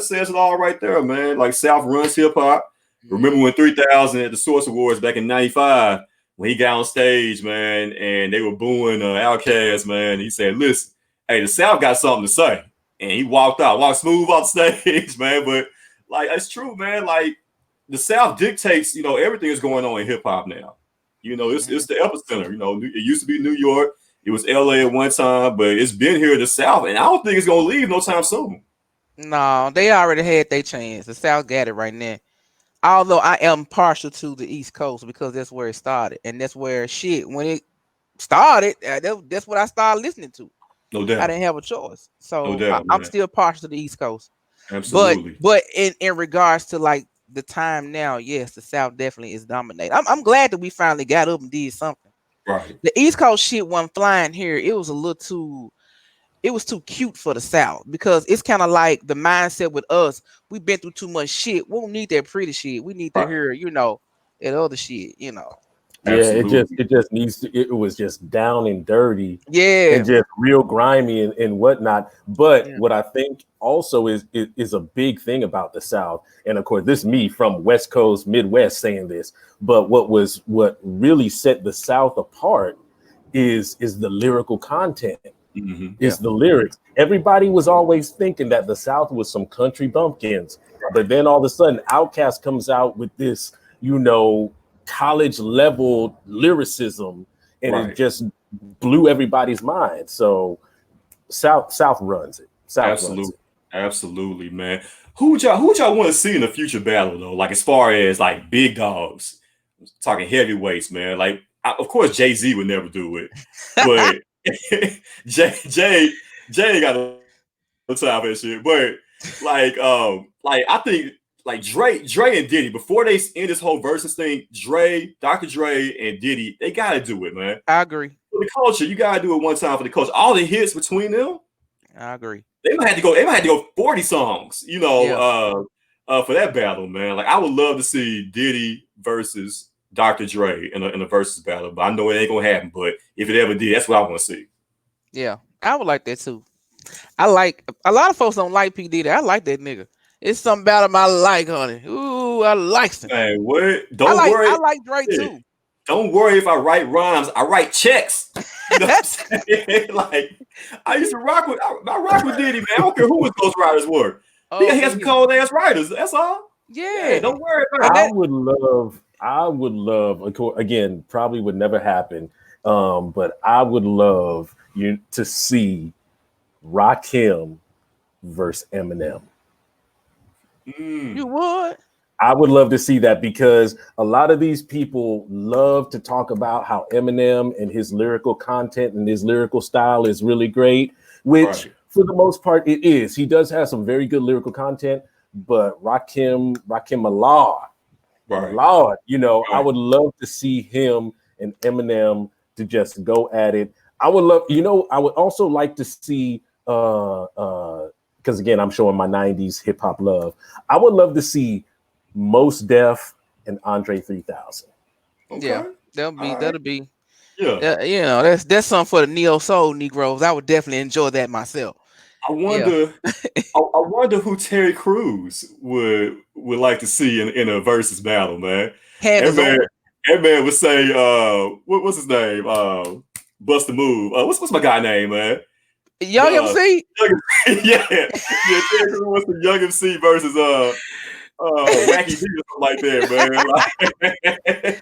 says it all right there, man. Like South runs hip hop. Remember when 3000 at the Source Awards back in '95 when he got on stage, man, and they were booing Outkast, man. He said, "Listen, hey, the South got something to say," and he walked smooth off stage, man. But like, it's true, man. Like the South dictates, you know, everything is going on in hip hop now. You know, it's the epicenter. You know, it used to be New York. It was LA at one time, but it's been here in the South, and I don't think it's gonna leave no time soon. No, they already had their chance. The South got it right now. Although I am partial to the East Coast because that's where it started, and that's where when it started, that's what I started listening to. No doubt. I didn't have a choice, so no doubt, I'm still partial to the East Coast. Absolutely. But in regards to like the time now, yes, the South definitely is dominating. I'm glad that we finally got up and did something. Right. The East Coast shit wasn't flying here. It was too cute for the South because it's kind of like the mindset with us. We've been through too much shit. We don't need that pretty shit. We need to hear, you know, that other shit, you know. Yeah, it just needs to. It was just down and dirty, and just real grimy and whatnot. But what I think also is a big thing about the South, and of course, this is me from West Coast, Midwest saying this. But what really set the South apart is the lyrical content. Is the lyrics. Everybody was always thinking that the South was some country bumpkins, but then all of a sudden, Outkast comes out with this, you know, college level lyricism, and it just blew everybody's mind. So South runs it. Absolutely, man. Who would y'all want to see in a future battle though? Like as far as like big dogs, talking heavyweights, man. Like of course Jay-Z would never do it, but Jay got no time for that shit. But like I think like Dre and Diddy, before they end this whole versus thing, Dr. Dre and Diddy, they gotta do it, man. I agree. For the culture, you gotta do it one time for the culture. All the hits between them, I agree. They might have to go 40 songs, you know, for that battle, man. Like I would love to see Diddy versus Dr. Dre in a versus battle, but I know it ain't gonna happen. But if it ever did, that's what I want to see. Yeah, I would like that too. I like a lot of folks don't like P Diddy. I like that nigga. It's something about him I like, honey. Ooh, I like him. Hey, what? I Don't like worry. I like Drake Yeah. too. Don't worry if I write rhymes. I write checks. You know what I'm saying? Like I used to rock with Diddy, man. I don't care who his ghostwriters were. He Oh had some cold ass writers. That's all. yeah. Don't worry about And it. I would love, again, probably would never happen, but I would love you to see Rakim versus Eminem. You would? I would love to see that because a lot of these people love to talk about how Eminem and his lyrical content and his lyrical style is really great, which for the most part it is. He does have some very good lyrical content, but Rakim Allah, Lord, you know, I would love to see him and Eminem to just go at it. I would love, you know, I would also like to see because again, I'm showing my 90s hip hop love. I would love to see Mos Def and Andre 3000. Okay. Yeah, that'll be. Yeah. You know, that's something for the neo soul Negroes. I would definitely enjoy that myself. I wonder I wonder who Terry Crews would like to see in a versus battle, man. That man would say, what's his name? Bust a Move. What's my guy name, man? Young MC? Yeah. Terry Crews wants the Young MC versus Wacky D or something like that, man.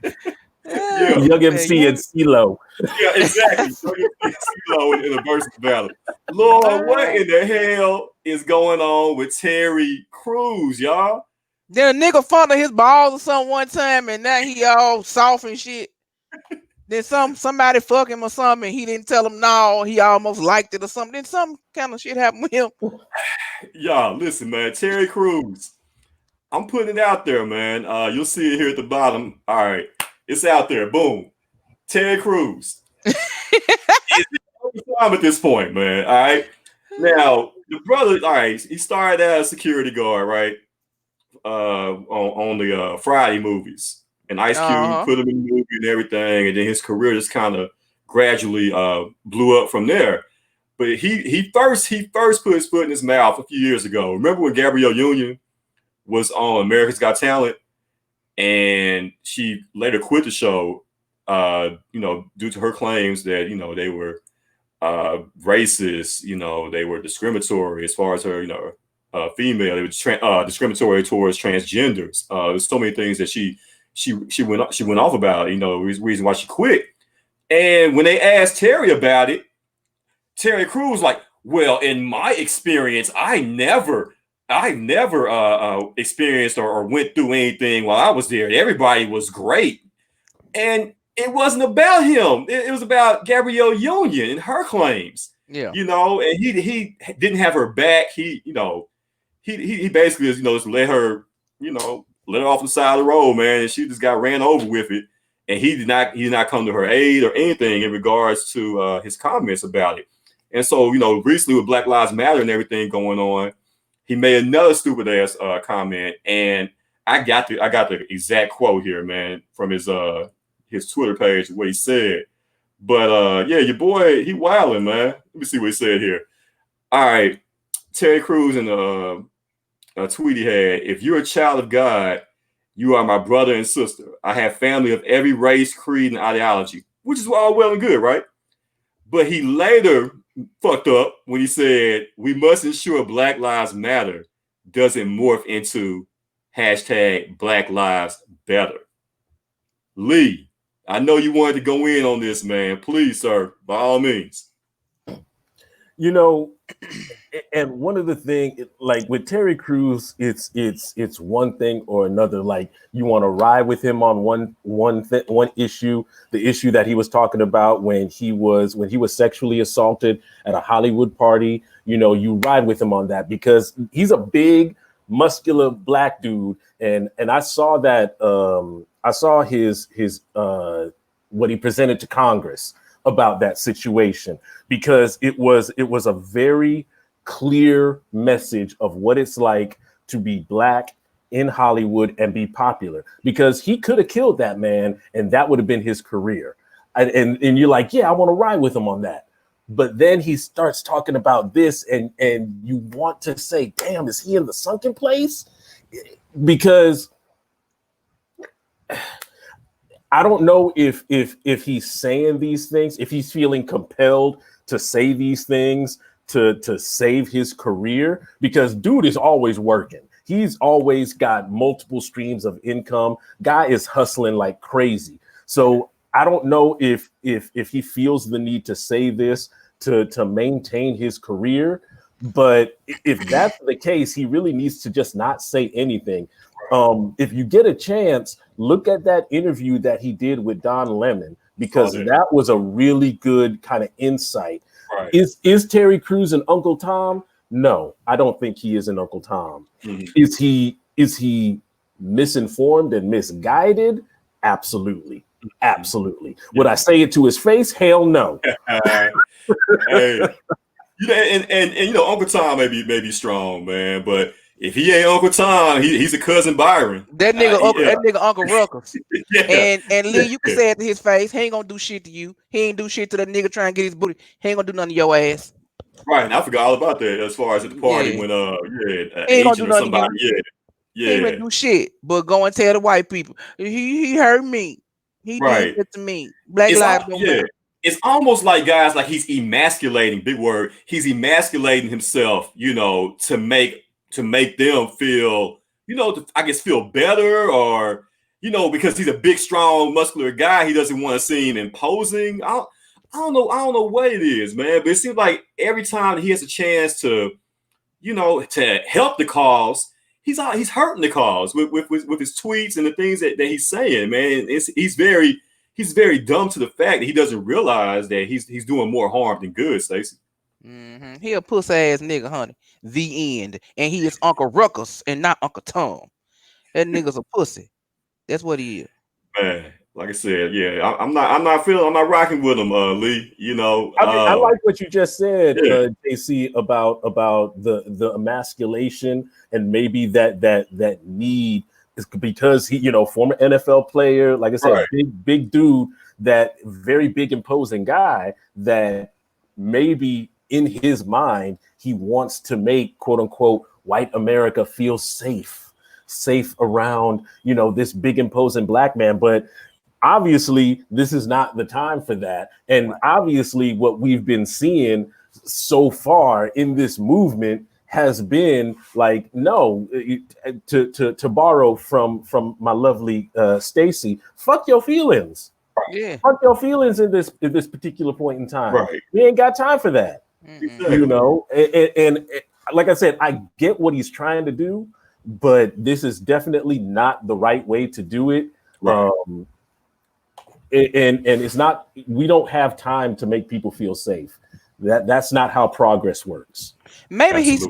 Yeah. Young MC and CeeLo. Yeah, exactly. Young MC and CeeLo in a versus battle. Lord, what in the hell is going on with Terry Crews, y'all? Then a nigga fondled his balls or something one time, and now he all soft and shit. Then somebody fuck him or something, and he didn't tell him no, he almost liked it or something. Then some kind of shit happened with him. Y'all, listen, man. Terry Crews. I'm putting it out there, man. You'll see it here at the bottom. All right. It's out there. Boom. Terry Crews. Time at this point, man. All right. Now, the brother, all right, he started as a security guard, right? On the Friday movies. And Ice Cube put him in the movie and everything. And then his career just kind of gradually blew up from there. But he first put his foot in his mouth a few years ago. Remember when Gabrielle Union was on America's Got Talent, and she later quit the show, you know, due to her claims that, you know, they were racist, you know, they were discriminatory as far as her, you know, female, they were discriminatory towards transgenders. There's so many things that she went off about, you know, reason why she quit. And when they asked Terry about it, Terry Crews was like, well, in my experience, I never experienced or went through anything while I was there. Everybody was great. And it wasn't about him. It was about Gabrielle Union and her claims. Yeah. You know, and he didn't have her back. He basically, you know, just let her off the side of the road, man. And she just got ran over with it. And he did not come to her aid or anything in regards to his comments about it. And so, you know, recently with Black Lives Matter and everything going on, he made another stupid ass comment, and I got the exact quote here, man, from his Twitter page, what he said. But yeah, your boy, he wilding, man. Let me see what he said here. All right, Terry Crews in a tweet he had: "If you're a child of God, you are my brother and sister. I have family of every race, creed, and ideology," which is all well and good, right? But he later fucked up when he said, "We must ensure Black Lives Matter doesn't morph into hashtag Black Lives Better." Lee, I know you wanted to go in on this, man. Please, sir, by all means. You know, and one of the things, like with Terry Crews, it's one thing or another. Like you want to ride with him on one issue, the issue that he was talking about when he was sexually assaulted at a Hollywood party. You know, you ride with him on that because he's a big, muscular black dude, and I saw that. I saw his what he presented to Congress about that situation, because it was a very clear message of what it's like to be black in Hollywood and be popular, because he could have killed that man and that would have been his career. And you're like, yeah, I want to ride with him on that. but then he starts talking about this, and you want to say, damn, is he in the sunken place? Because I don't know if he's saying these things, if he's feeling compelled to say these things to save his career, because dude is always working. He's always got multiple streams of income. Guy is hustling like crazy. So I don't know if he feels the need to say this to maintain his career. But if that's the case, he really needs to just not say anything. If you get a chance, look at that interview that he did with Don Lemon, because that was a really good kind of insight. Right. Is Terry Crews an Uncle Tom? No, I don't think he is an Uncle Tom. Mm-hmm. Is he misinformed and misguided? Absolutely. Absolutely. Would I say it to his face? Hell no. Hey. And you know, Uncle Tom may be strong, man, but if he ain't Uncle Tom, he's a cousin Byron. That nigga Uncle Ruckus. Yeah. And Lee, you can say it to his face. He ain't gonna do shit to you. He ain't do shit to that nigga trying to get his booty. He ain't gonna do nothing to your ass. Right, and I forgot all about that as far as at the party when he ain't gonna do nothing to you. He ain't gonna do shit, but go and tell the white people he hurt me. He did it to me. Black lives don't matter. It's almost like guys, like he's emasculating, big word. He's emasculating himself, you know, to make them feel, you know, I guess feel better, or, you know, because he's a big, strong, muscular guy, he doesn't want to seem imposing. I don't know what it is, man, but it seems like every time he has a chance to, you know, to help the cause, he's hurting the cause with his tweets and the things that he's saying, man. He's very dumb to the fact that he doesn't realize that he's doing more harm than good, Stacey. Mm-hmm. He a pussy ass nigga, honey. The end. And he is Uncle Ruckus and not Uncle Tom. That nigga's a pussy. That's what he is. Man, like I said, yeah, I'm not rocking with him, Lee. You know, I like what you just said, JC, about the emasculation and maybe that need. Is because he, you know, former NFL player, like I said, big dude, that very big imposing guy that maybe in his mind he wants to make, quote unquote, white America feel safe around, you know, this big imposing black man. But obviously this is not the time for that. And obviously what we've been seeing so far in this movement has been like, no, to borrow from my lovely Stacey, fuck your feelings. Yeah. Fuck your feelings in this particular point in time. Right. We ain't got time for that. Exactly. You know, and like I said, I get what he's trying to do, but this is definitely not the right way to do it. Right. And it's not, we don't have time to make people feel safe. That's not how progress works. Maybe he's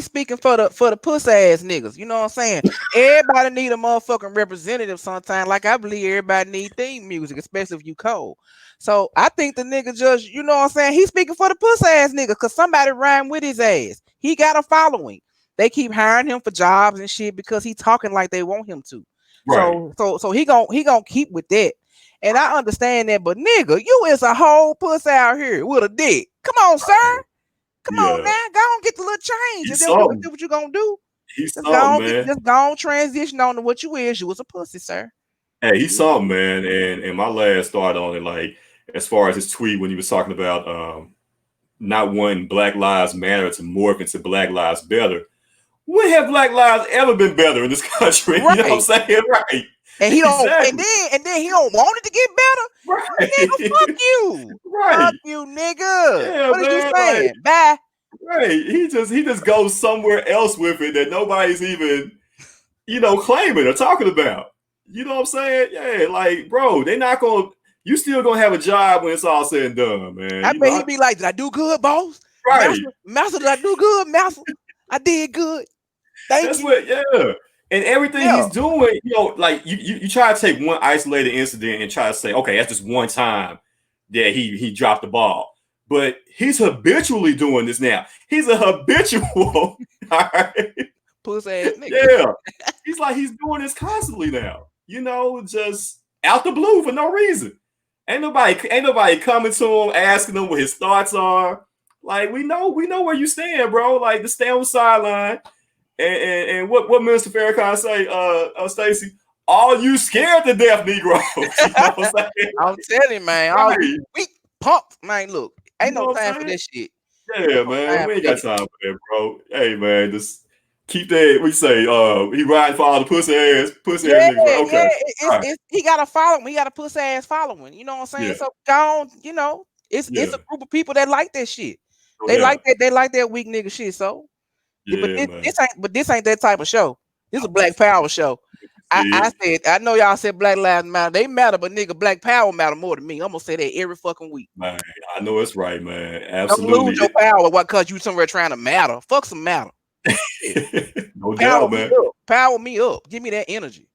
speaking for the pussy ass niggas. You know what I'm saying? Everybody need a motherfucking representative sometimes. Like I believe everybody need theme music, especially if you cold. So I think the nigga just, you know what I'm saying? He's speaking for the pussy ass nigga because somebody rhymed with his ass. He got a following. They keep hiring him for jobs and shit because he talking like they want him to. Right. So he gonna keep with that. And I understand that, but nigga, you is a whole pussy out here with a dick. Come on, sir. Come on now. Go on, get the little change. And then do what you gonna do. Just go on transition on to what you is. You was a pussy, sir. Hey, he's something, man. And my last thought on it, like, as far as his tweet when he was talking about not wanting Black Lives Matter to morph into Black Lives Better. When have Black lives ever been better in this country? Right. You know what I'm saying? Right. And he don't, and then he don't want it to get better. Right. Nigga, fuck you. Right. Fuck you, nigga. Yeah, what are you saying? Like, bye. Right. He just goes somewhere else with it that nobody's even, you know, claiming or talking about. You know what I'm saying? Yeah, like, bro, they not gonna, you still gonna have a job when it's all said and done, man. I bet he'd be like, did I do good, boss? Right. Master, did I do good, Master? I did good. Thank you. Yeah. And everything he's doing, you know, like you try to take one isolated incident and try to say, okay, that's just one time that he dropped the ball. But he's habitually doing this now. He's a habitual, all right? Puss ass nigga. Yeah. He's doing this constantly now. You know, just out the blue for no reason. Ain't nobody coming to him asking him what his thoughts are. Like we know where you stand, bro. Like to stay on the sideline. And what Minister Farrakhan say, Stacey? All you scared to death, Negroes. You know what I'm saying? I'm telling you, man. All you weak punks, man. Look, ain't no time for this shit. Yeah, man. We ain't got time for that, bro. Hey, man, just keep that. We say, he riding for all the pussy ass niggas. Right? Okay. It's he got a following. He got a pussy ass following. You know what I'm saying? Yeah. So gone. You know, it's a group of people that like that shit. They like that. They like that weak nigga shit. So, yeah, but this ain't that type of show. This is a Black Power show. I said, I know y'all said Black Lives Matter. They matter, but nigga, Black Power matter more than me. I'm gonna say that every fucking week. Man, I know it's right, man. Absolutely. Don't lose your power because you somewhere trying to matter. Fuck some matter. No doubt, man. Power me up. Give me that energy.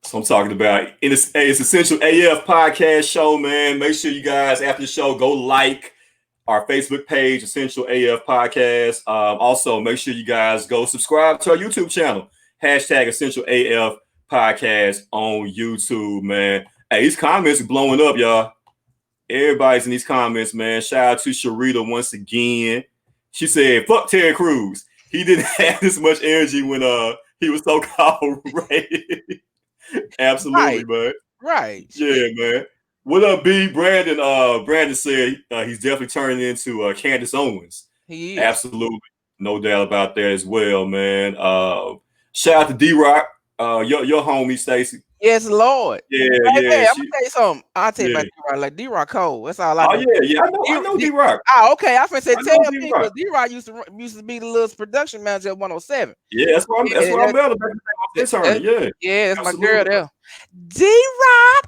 So I'm talking about it's Essential AF podcast show, man. Make sure you guys after the show go like our Facebook page, Essential AF Podcast. Also, make sure you guys go subscribe to our YouTube channel, #Essential AF Podcast on YouTube, man. Hey, these comments are blowing up, y'all. Everybody's in these comments, man. Shout out to Sharita once again. She said, "Fuck Ted Cruz. He didn't have this much energy when he was so-called rated." Absolutely, man. Right. Yeah, man. What up, B? Brandon said he's definitely turning into Candace Owens. He is. Absolutely. No doubt about that as well, man. Shout out to D-Rock, your homie, Stacey. Yes, Lord. Yeah. I'm gonna tell you something. I'll tell you about D-Rock. Like D-Rock cold. That's all I know. Yeah. I know D-Rock. Okay. I finna say tell people D-Rock used to be the little production manager at 107. Yeah, that's what I'm about. Yeah, that's my girl there. D-Rock.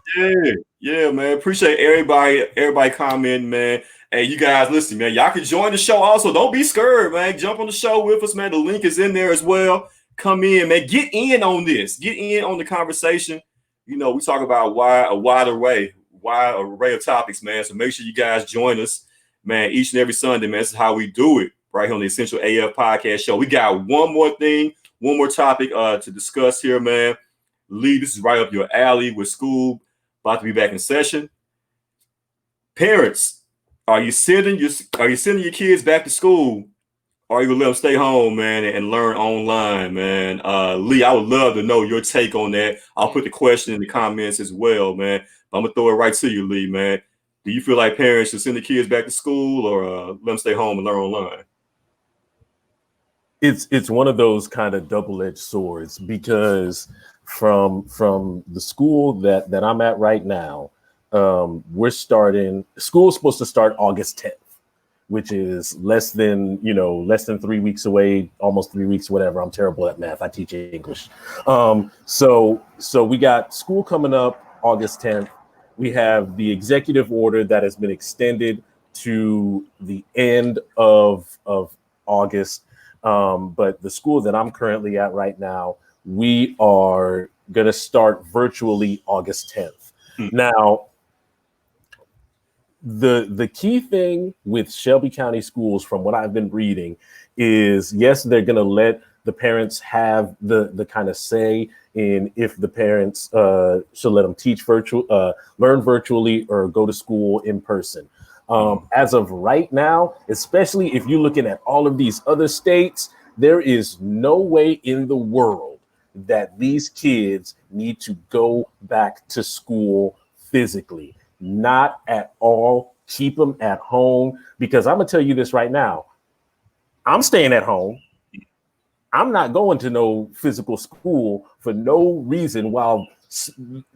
Yeah, man. Appreciate everybody commenting, man. Hey, you guys listen, man. Y'all can join the show also. Don't be scared, man. Jump on the show with us, man. The link is in there as well. Come in, man. Get in on this. Get in on the conversation. You know, we talk about a wide array of topics, man. So make sure you guys join us, man, each and every Sunday, man. This is how we do it right here on the Essential AF Podcast Show. We got one more topic to discuss here, man. Lee, this is right up your alley with school about to be back in session. Parents, are you sending your kids back to school? Or are you gonna let them stay home, man, and learn online, man? Lee, I would love to know your take on that. I'll put the question in the comments as well, man. I'm gonna throw it right to you, Lee, man. Do you feel like parents should send the kids back to school or let them stay home and learn online? It's one of those kind of double-edged swords because from the school that I'm at right now, school's supposed to start August 10th. Which is less than 3 weeks away, almost 3 weeks, whatever. I'm terrible at math. I teach English. So we got school coming up August 10th. We have the executive order that has been extended to the end of August. But the school that I'm currently at right now, we are going to start virtually August 10th. Now, the key thing with Shelby County schools, from what I've been reading, is yes, they're going to let the parents have the kind of say in if the parents should let them learn virtually or go to school in person. As of right now, especially if you're looking at all of these other states, there is no way in the world that these kids need to go back to school physically. Not at all. Keep them at home, because I'm gonna tell you this right now. I'm staying at home. I'm not going to no physical school for no reason while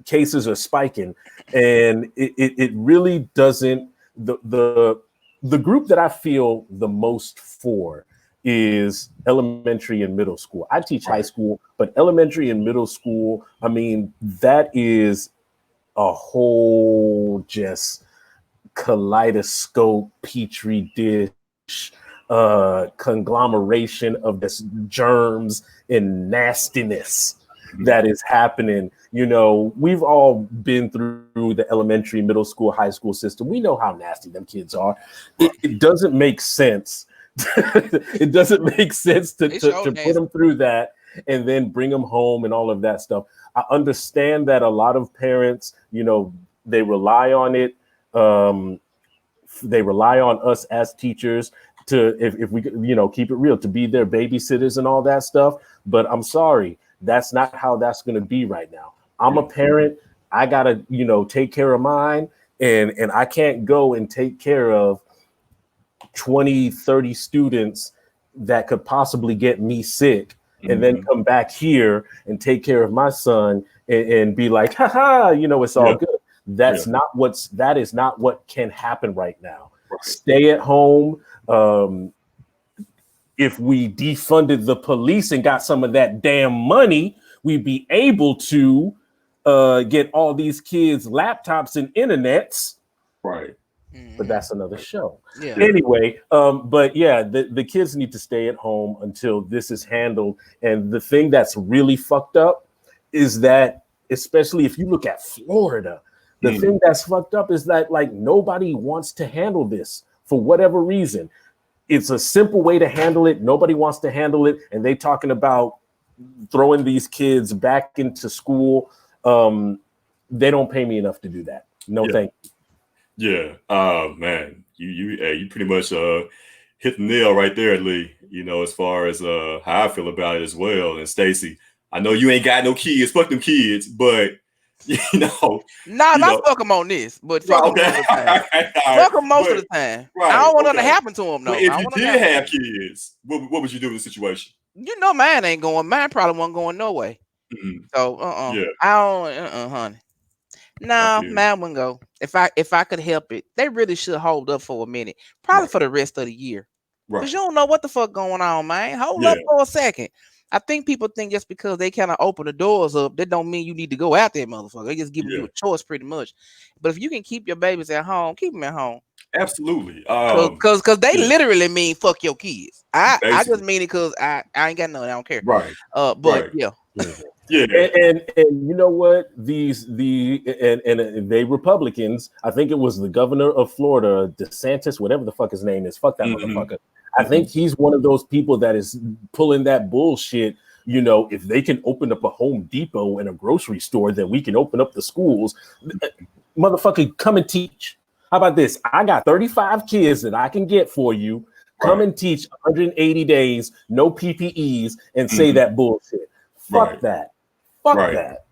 cases are spiking, and it really doesn't. The group that I feel the most for is elementary and middle school. I teach high school, but elementary and middle school, I mean, that is a whole just kaleidoscope, petri dish, conglomeration of this germs and nastiness that is happening. You know, we've all been through the elementary, middle school, high school system. We know how nasty them kids are. It doesn't make sense. It doesn't make sense to put them through that and then bring them home and all of that stuff. I understand that a lot of parents, you know, They rely on it. They rely on us as teachers to, if we, keep it real, to be their babysitters and all that stuff. But I'm sorry, that's not how that's going to be right now. I'm a parent. I got to, take care of mine. And I can't go and take care of 20, 30 students that could possibly get me sick and then come back here and take care of my son and be like, haha, it's all good. That is not what can happen right now. Right. Stay at home. If we defunded the police and got some of that damn money, we'd be able to get all these kids laptops and internets. Right. But that's another show. Yeah. Anyway, but yeah, the kids need to stay at home until this is handled. And the thing that's really fucked up is that, especially if you look at Florida, the thing that's fucked up is that like nobody wants to handle this for whatever reason. It's a simple way to handle it. Nobody wants to handle it. And they talking about throwing these kids back into school. They don't pay me enough to do that. No, thank you. Yeah. Man, you pretty much hit the nail right there, Lee. As far as how I feel about it as well. And Stacey, I know you ain't got no kids. Fuck them kids, but not fuck them on this, but fuck them most of the time. Fuck them most of the time. Right, I don't want nothing to happen to them though. But if you did have kids, what would you do in the situation? Mine ain't going. Mine probably wasn't going no way. So Yeah. I don't honey. No, man wouldn't go. If I could help it, they really should hold up for a minute, probably for the rest of the year, because you don't know what the fuck going on, man. Hold up for a second. I think people think just because they kind of open the doors up, that don't mean you need to go out there, motherfucker. They just giving you a choice, pretty much. But if you can keep your babies at home, keep them at home. Absolutely. Because they literally mean fuck your kids. I just mean it because I ain't got none. I don't care. Right. But yeah. Yeah, and you know what? They Republicans. I think it was the governor of Florida, DeSantis, whatever the fuck his name is. Fuck that motherfucker. I think he's one of those people that is pulling that bullshit. If they can open up a Home Depot and a grocery store, then we can open up the schools. Motherfucker, come and teach. How about this? I got 35 kids that I can get for you. Come and teach 180 days, no PPEs, and say that bullshit. Fuck that. Fuck that.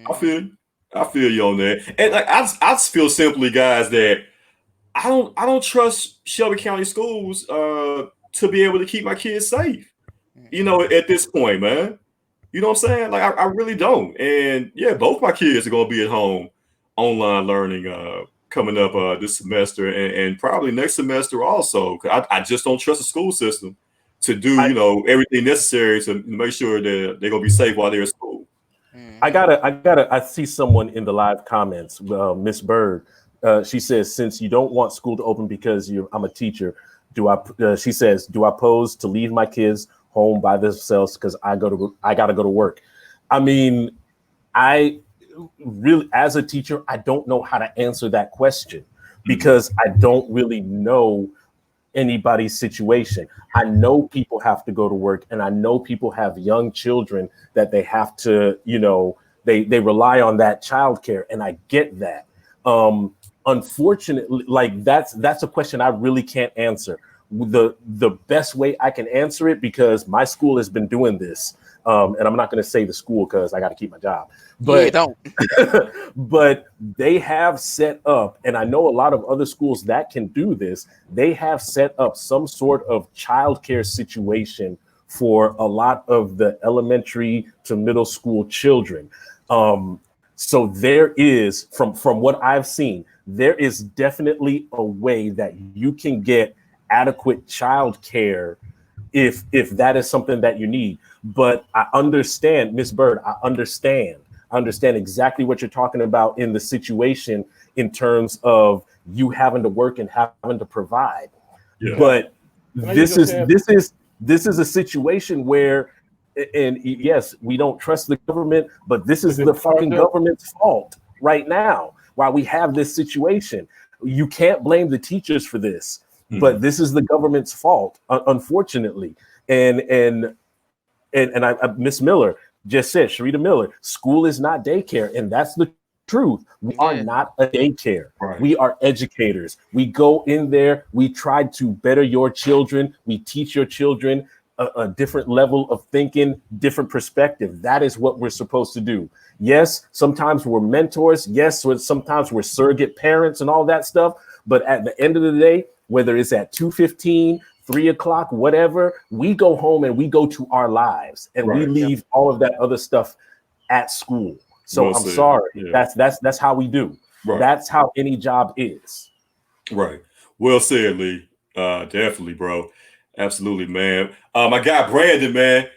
I feel you on that. And like I feel simply, guys, that I don't trust Shelby County schools to be able to keep my kids safe. At this point, man. You know what I'm saying? Like I really don't. And yeah, both my kids are gonna be at home online learning coming up this semester and probably next semester also. I just don't trust the school system to do everything necessary to make sure that they're gonna be safe while they're at school. I see someone in the live comments, Miss Bird. She says, since you don't want school to open because I'm a teacher, she says, do I pose to leave my kids home by themselves because I gotta go to work? I mean, I really, as a teacher, I don't know how to answer that question because I don't really know anybody's situation. I know people have to go to work, and I know people have young children that they have to, they rely on that childcare, and I get that. Unfortunately, like that's a question I really can't answer. The best way I can answer it, because my school has been doing this, and I'm not going to say the school because I got to keep my job. But don't. But they have set up, and I know a lot of other schools that can do this. They have set up some sort of childcare situation for a lot of the elementary to middle school children. So there is, from what I've seen, there is definitely a way that you can get adequate childcare if that is something that you need. But I understand, Miss Bird, I understand exactly what you're talking about in the situation in terms of you having to work and having to provide. Yeah. But this is a situation where, and yes, we don't trust the government, but this is the fucking government's fault right now why we have this situation. You can't blame the teachers for this, but this is the government's fault, unfortunately. And Miss Miller just said, Sharita Miller, school is not daycare, and that's the truth. We are not a daycare. Right. We are educators. We go in there. We try to better your children. We teach your children a different level of thinking, different perspective. That is what we're supposed to do. Yes, sometimes we're mentors. Yes, sometimes we're surrogate parents and all that stuff. But at the end of the day, whether it's at 2:15, 3 o'clock, whatever, we go home and we go to our lives, and we leave all of that other stuff at school. So I'm sorry. Yeah. That's how we do. Right. That's how any job is. Right. Well said, Lee. Definitely, bro. Absolutely, man. My guy Brandon, man.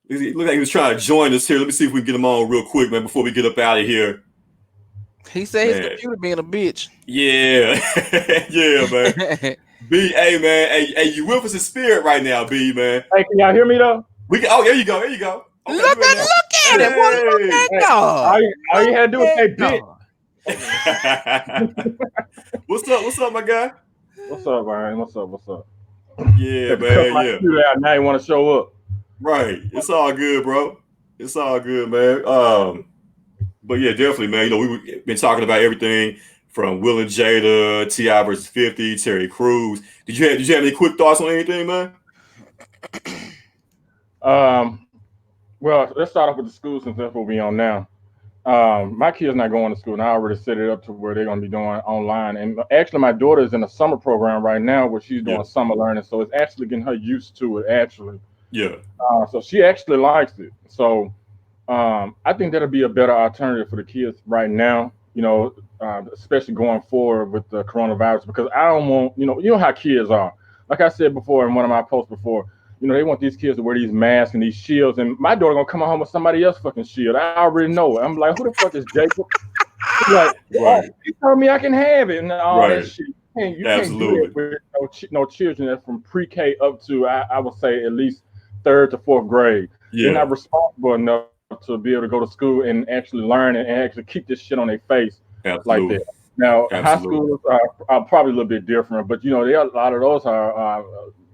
It looked like he was trying to join us here. Let me see if we can get him on real quick, man, before we get up out of here. He said his computer being a bitch. Yeah. Yeah, man. B, hey, man. Hey, you with us in spirit right now, B, man. Hey, can y'all hear me, though? Oh, there you go. There you go. Okay, look at it. Look at God. All you had to do was say bitch. What's up, my guy? What's up, Ryan? What's up? Yeah, man. Yeah. Now you want to show up. Right. It's all good, bro. It's all good, man. But yeah, definitely, man. You know, we've been talking about everything from Will and Jada, T.I. versus 50, Terry Crews. Did you have any quick thoughts on anything, man? Well, let's start off with the school since that's what we're on now. My kid's not going to school, and I already set it up to where they're going to be doing online. And actually, my daughter is in a summer program right now where she's doing summer learning, so it's actually getting her used to it, actually. Yeah. So she actually likes it. So I think that'll be a better alternative for the kids right now, you know, especially going forward with the coronavirus, because I don't want, you know how kids are. Like I said before in one of my posts before, you know, they want these kids to wear these masks and these shields, and my daughter gonna come home with somebody else's fucking shield. I already know it. I'm like, who the fuck is Jacob? He's like, you told me I can have it and all that shit. You can't do it with no children that's from pre-K up to I would say at least 3rd to 4th grade. They're not responsible enough to be able to go to school and actually learn and actually keep this shit on their face like that. Now, high schools are probably a little bit different, but you know, a lot of those are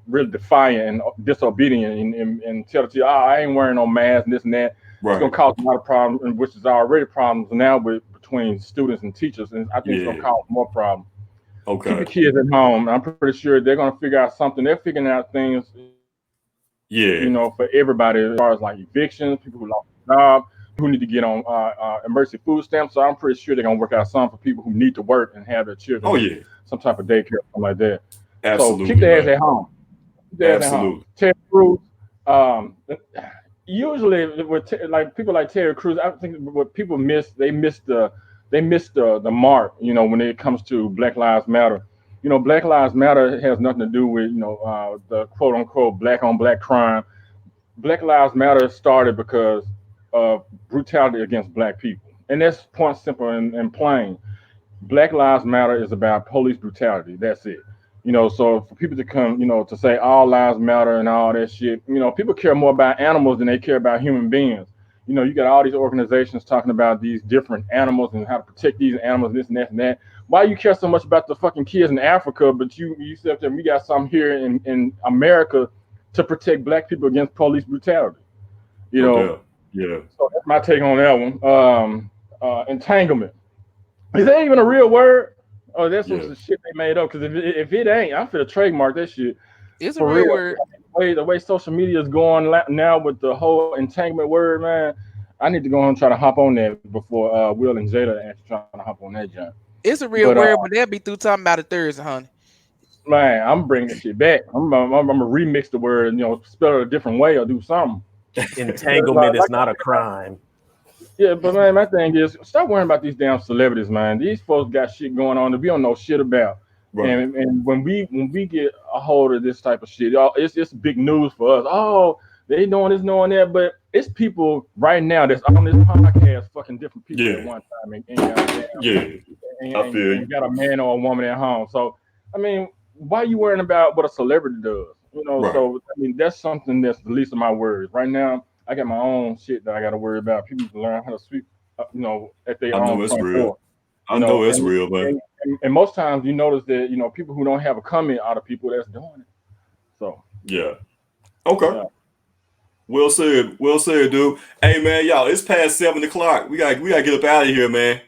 really defiant and disobedient and tell you, I ain't wearing no mask and this and that. It's gonna cause a lot of problems, which is already problems now between students and teachers, and I think it's gonna cause more problems. Okay. Keep the kids at home. I'm pretty sure they're gonna figure out something. They're figuring out things. You know, for everybody, as far as like evictions, people who lost their job, who need to get on emergency food stamps. So I'm pretty sure they're gonna work out something for people who need to work and have their children. Some type of daycare, something like that. Absolutely. So keep their ass at home. Absolutely. Terry Crews. Usually, with like people like Terry Crews, I think what people miss, they miss the mark. You know, when it comes to Black Lives Matter. You know, Black Lives Matter has nothing to do with the quote unquote black on black crime. Black Lives Matter started because of brutality against black people, and that's point simple and plain. Black Lives Matter is about police brutality. That's it. You know, so for people to come, you know, to say all lives matter and all that shit, you know, people care more about animals than they care about human beings. You know, you got all these organizations talking about these different animals and how to protect these animals, this and that and that. Why you care so much about the fucking kids in Africa, but you said that we got some here in America to protect black people against police brutality? You know, So that's my take on that one. Entanglement. Is that even a real word? Oh, that's some shit they made up. Because if it ain't, I'm finna trademark that shit. It's a real word. The way social media is going now with the whole entanglement word, man, I need to go and try to hop on that before Will and Jada actually trying to hop on that jump. It's a real word, but they'll be through talking about it Thursday, honey. Man, I'm bringing this shit back. I'm gonna remix the word, you know, spell it a different way or do something. Entanglement is not a crime. Yeah, but man, my thing is, stop worrying about these damn celebrities, man. These folks got shit going on that we don't know shit about. Right. And when we get a hold of this type of shit, it's big news for us. Oh, they doing this, knowing that, but it's people right now that's on this podcast fucking different people at one time. And got a man or a woman at home. So, I mean, why are you worrying about what a celebrity does? You know, so I mean, that's something that's the least of my worries. Right now, I got my own shit that I got to worry about. People can learn how to speak, you know, at their own. I know it's real. I know it's real, man. And most times you notice that, you know, people who don't have a comment out of people that's doing it. So. Yeah. Okay. Yeah. Well said, dude. Hey, man, y'all, it's past 7 o'clock. We gotta get up out of here, man.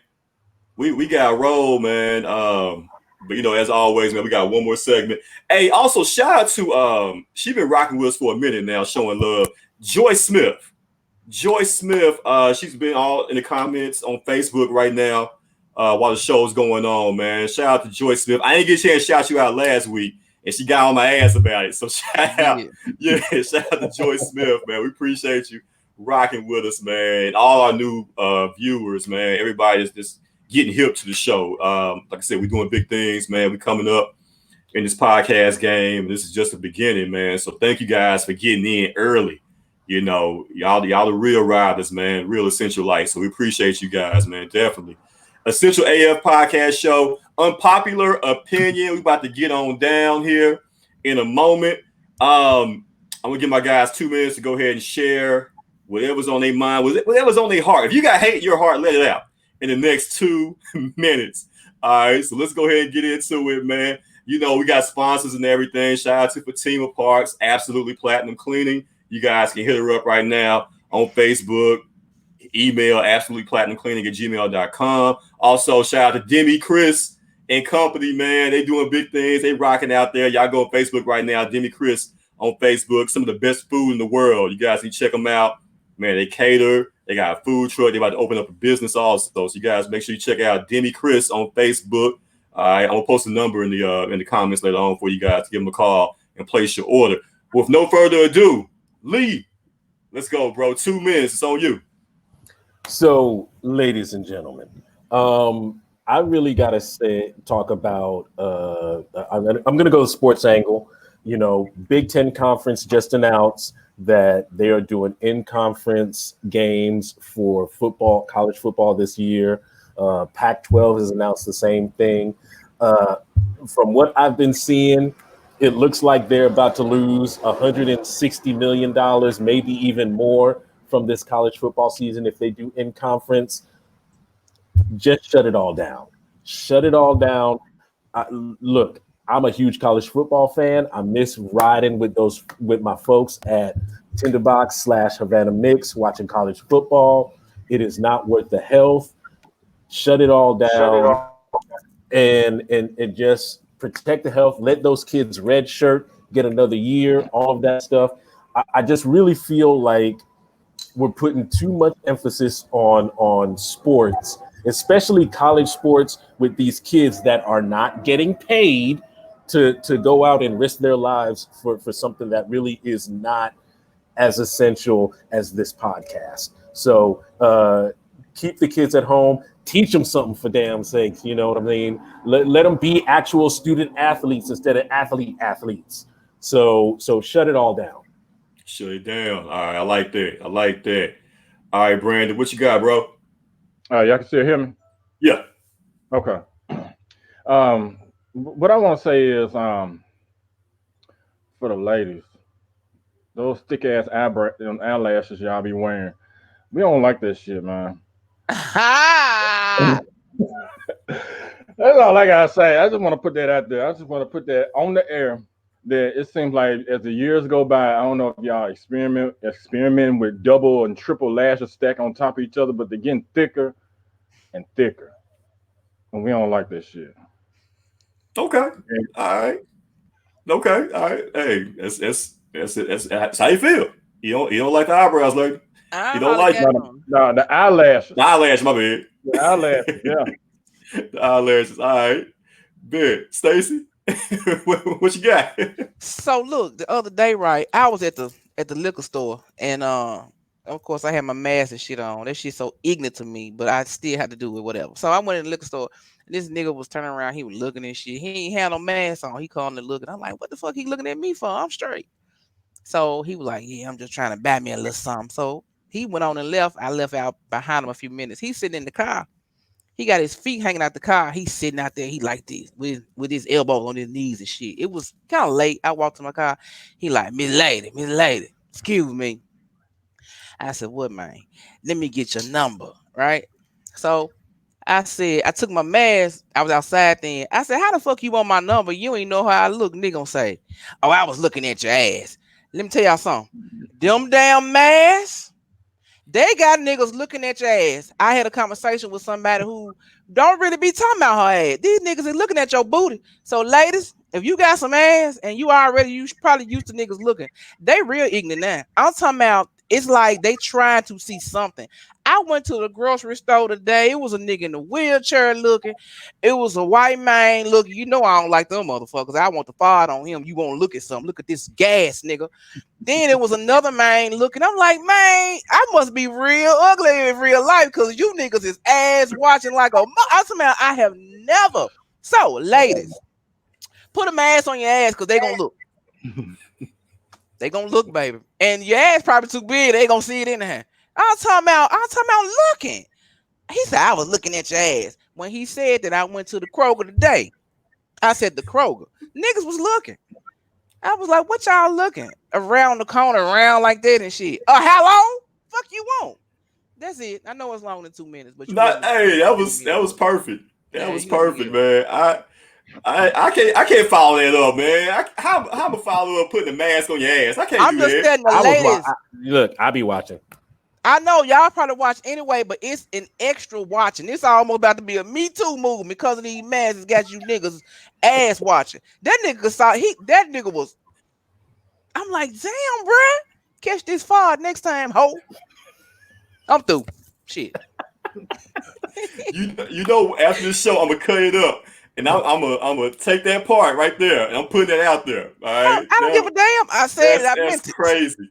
we got to roll, man. But you know, as always, man, we got one more segment. Hey, also shout out to she been rocking with us for a minute now, showing love. Joy Smith. Joy Smith, she's been all in the comments on Facebook right now while the show's going on, man. Shout out to Joy Smith. I didn't get a chance to shout you out last week, and she got on my ass about it. So shout out, yeah, shout out to Joy Smith, man. We appreciate you rocking with us, man. All our new viewers, man. Everybody is just getting hip to the show. Like I said, we're doing big things, man. We're coming up in this podcast game. This is just the beginning, man. So thank you guys for getting in early. You know, y'all the real riders, man, real essential life. So we appreciate you guys, man, definitely. Essential AF podcast show, unpopular opinion. We about to get on down here in a moment. I'm gonna give my guys 2 minutes to go ahead and share whatever's on their mind, whatever's on their heart. If you got hate in your heart, let it out in the next 2 minutes. All right, so let's go ahead and get into it, man. You know, we got sponsors and everything. Shout out to Fatima Parks, Absolutely Platinum Cleaning. You guys can hit her up right now on Facebook. Email absolutelyplatinumcleaning@gmail.com. Also, shout out to Demi, Chris, and company, man. They doing big things. They rocking out there. Y'all go on Facebook right now. Demi, Chris on Facebook. Some of the best food in the world. You guys can check them out. Man, they cater. They got a food truck. They about to open up a business also. So you guys make sure you check out Demi, Chris on Facebook. All right, I'm gonna post a number in the comments later on for you guys to give them a call and place your order. With no further ado, Lee, let's go, bro. 2 minutes. It's on you. So, ladies and gentlemen, I really gotta talk about. I'm gonna go to sports angle. You know, Big Ten Conference just announced that they are doing in-conference games for football, college football this year. Pac-12 has announced the same thing. From what I've been seeing, it looks like they're about to lose $160 million, maybe even more from this college football season if they do in conference. Just shut it all down. Shut it all down. Look, I'm a huge college football fan. I miss riding with my folks at Tinderbox / Havana Mix watching college football. It is not worth the health. Shut it all down and just protect the health. Let those kids redshirt, get another year, all of that stuff. I just really feel like we're putting too much emphasis on sports, especially college sports, with these kids that are not getting paid to go out and risk their lives for something that really is not as essential as this podcast. So keep the kids at home. Teach them something, for damn sakes. You know what I mean? Let them be actual student athletes instead of athletes. So shut it all down. Shut it down. All right, I like that. All right, Brandon, what you got, bro? Y'all can still hear me? Yeah. Okay. What I want to say is, for the ladies, those thick ass eyelashes y'all be wearing, we don't like that shit, man. That's all I gotta say. I just want to put that out there. I just want to put that on the air. That it seems like as the years go by, I don't know if y'all experimenting with double and triple lashes stacked on top of each other, but they're getting thicker and thicker, and we don't like that shit. Okay. All right. Okay. All right. Hey, that's how you feel. You don't like the eyebrows, lady. You don't like the eyelashes. The eyelash, my bad. The eyelashes, yeah. The eyelashes. All right. Good. Stacy, what you got? So look, the other day, right, I was at the liquor store, and of course I had my mask and shit on. That shit so ignorant to me, but I still had to do it, whatever. So I went in the liquor store, and this nigga was turning around, he was looking and shit. He ain't had no mask on. He called me looking. I'm like, what the fuck he looking at me for? I'm straight. So he was like, yeah, I'm just trying to buy me a little something. So he went on and left. I left out behind him a few minutes. He's sitting in the car. He got his feet hanging out the car. He's sitting out there. He like this with his elbows on his knees and shit. It was kind of late. I walked to my car. He like, Miss Lady, excuse me. I said, what, man? Let me get your number, right? So I said, I took my mask. I was outside then. I said, how the fuck you want my number? You ain't know how I look. Nigga gonna say, oh, I was looking at your ass. Let me tell y'all something. Them damn masks, They got niggas looking at your ass. I had a conversation with somebody who don't really be talking about her ass. These niggas is looking at your booty. So, ladies, if you got some ass and you probably used to niggas looking, they real ignorant now. I'm talking about it's like they trying to see something. I went to the grocery store today. It was a nigga in a wheelchair looking. It was a white man looking. You know I don't like them motherfuckers. I want to fart on him. You want to look at something. Look at this gas, nigga. Then it was another man looking. I'm like, man, I must be real ugly in real life because you niggas is ass watching like a. I have never. So, ladies, put a mask on your ass because they gonna look. They gonna look, baby, and your ass probably too big. They gonna see it in there. I'm talking about looking. He said I was looking at your ass when he said that I went to the Kroger today. I said the Kroger. Niggas was looking. I was like, what y'all looking around the corner, around like that and shit? How long? Fuck you want? That's it. I know it's longer than 2 minutes, but hey, that was perfect. That was perfect, man. I can't follow that up, man. How am I follow up putting a mask on your ass? I can't do that. Saying the ladies. Look, I be watching. I know y'all probably watch anyway, but it's an extra watching. It's almost about to be a Me Too movement because of these masks got you niggas ass watching. That nigga saw that nigga was. I'm like, damn, bruh. Catch this fart next time, ho. I'm through. Shit. you know, after this show, I'm gonna cut it up. And I'm gonna take that part right there, and I'm putting that out there. All right, I don't give a damn. I said it. I meant it. That's crazy.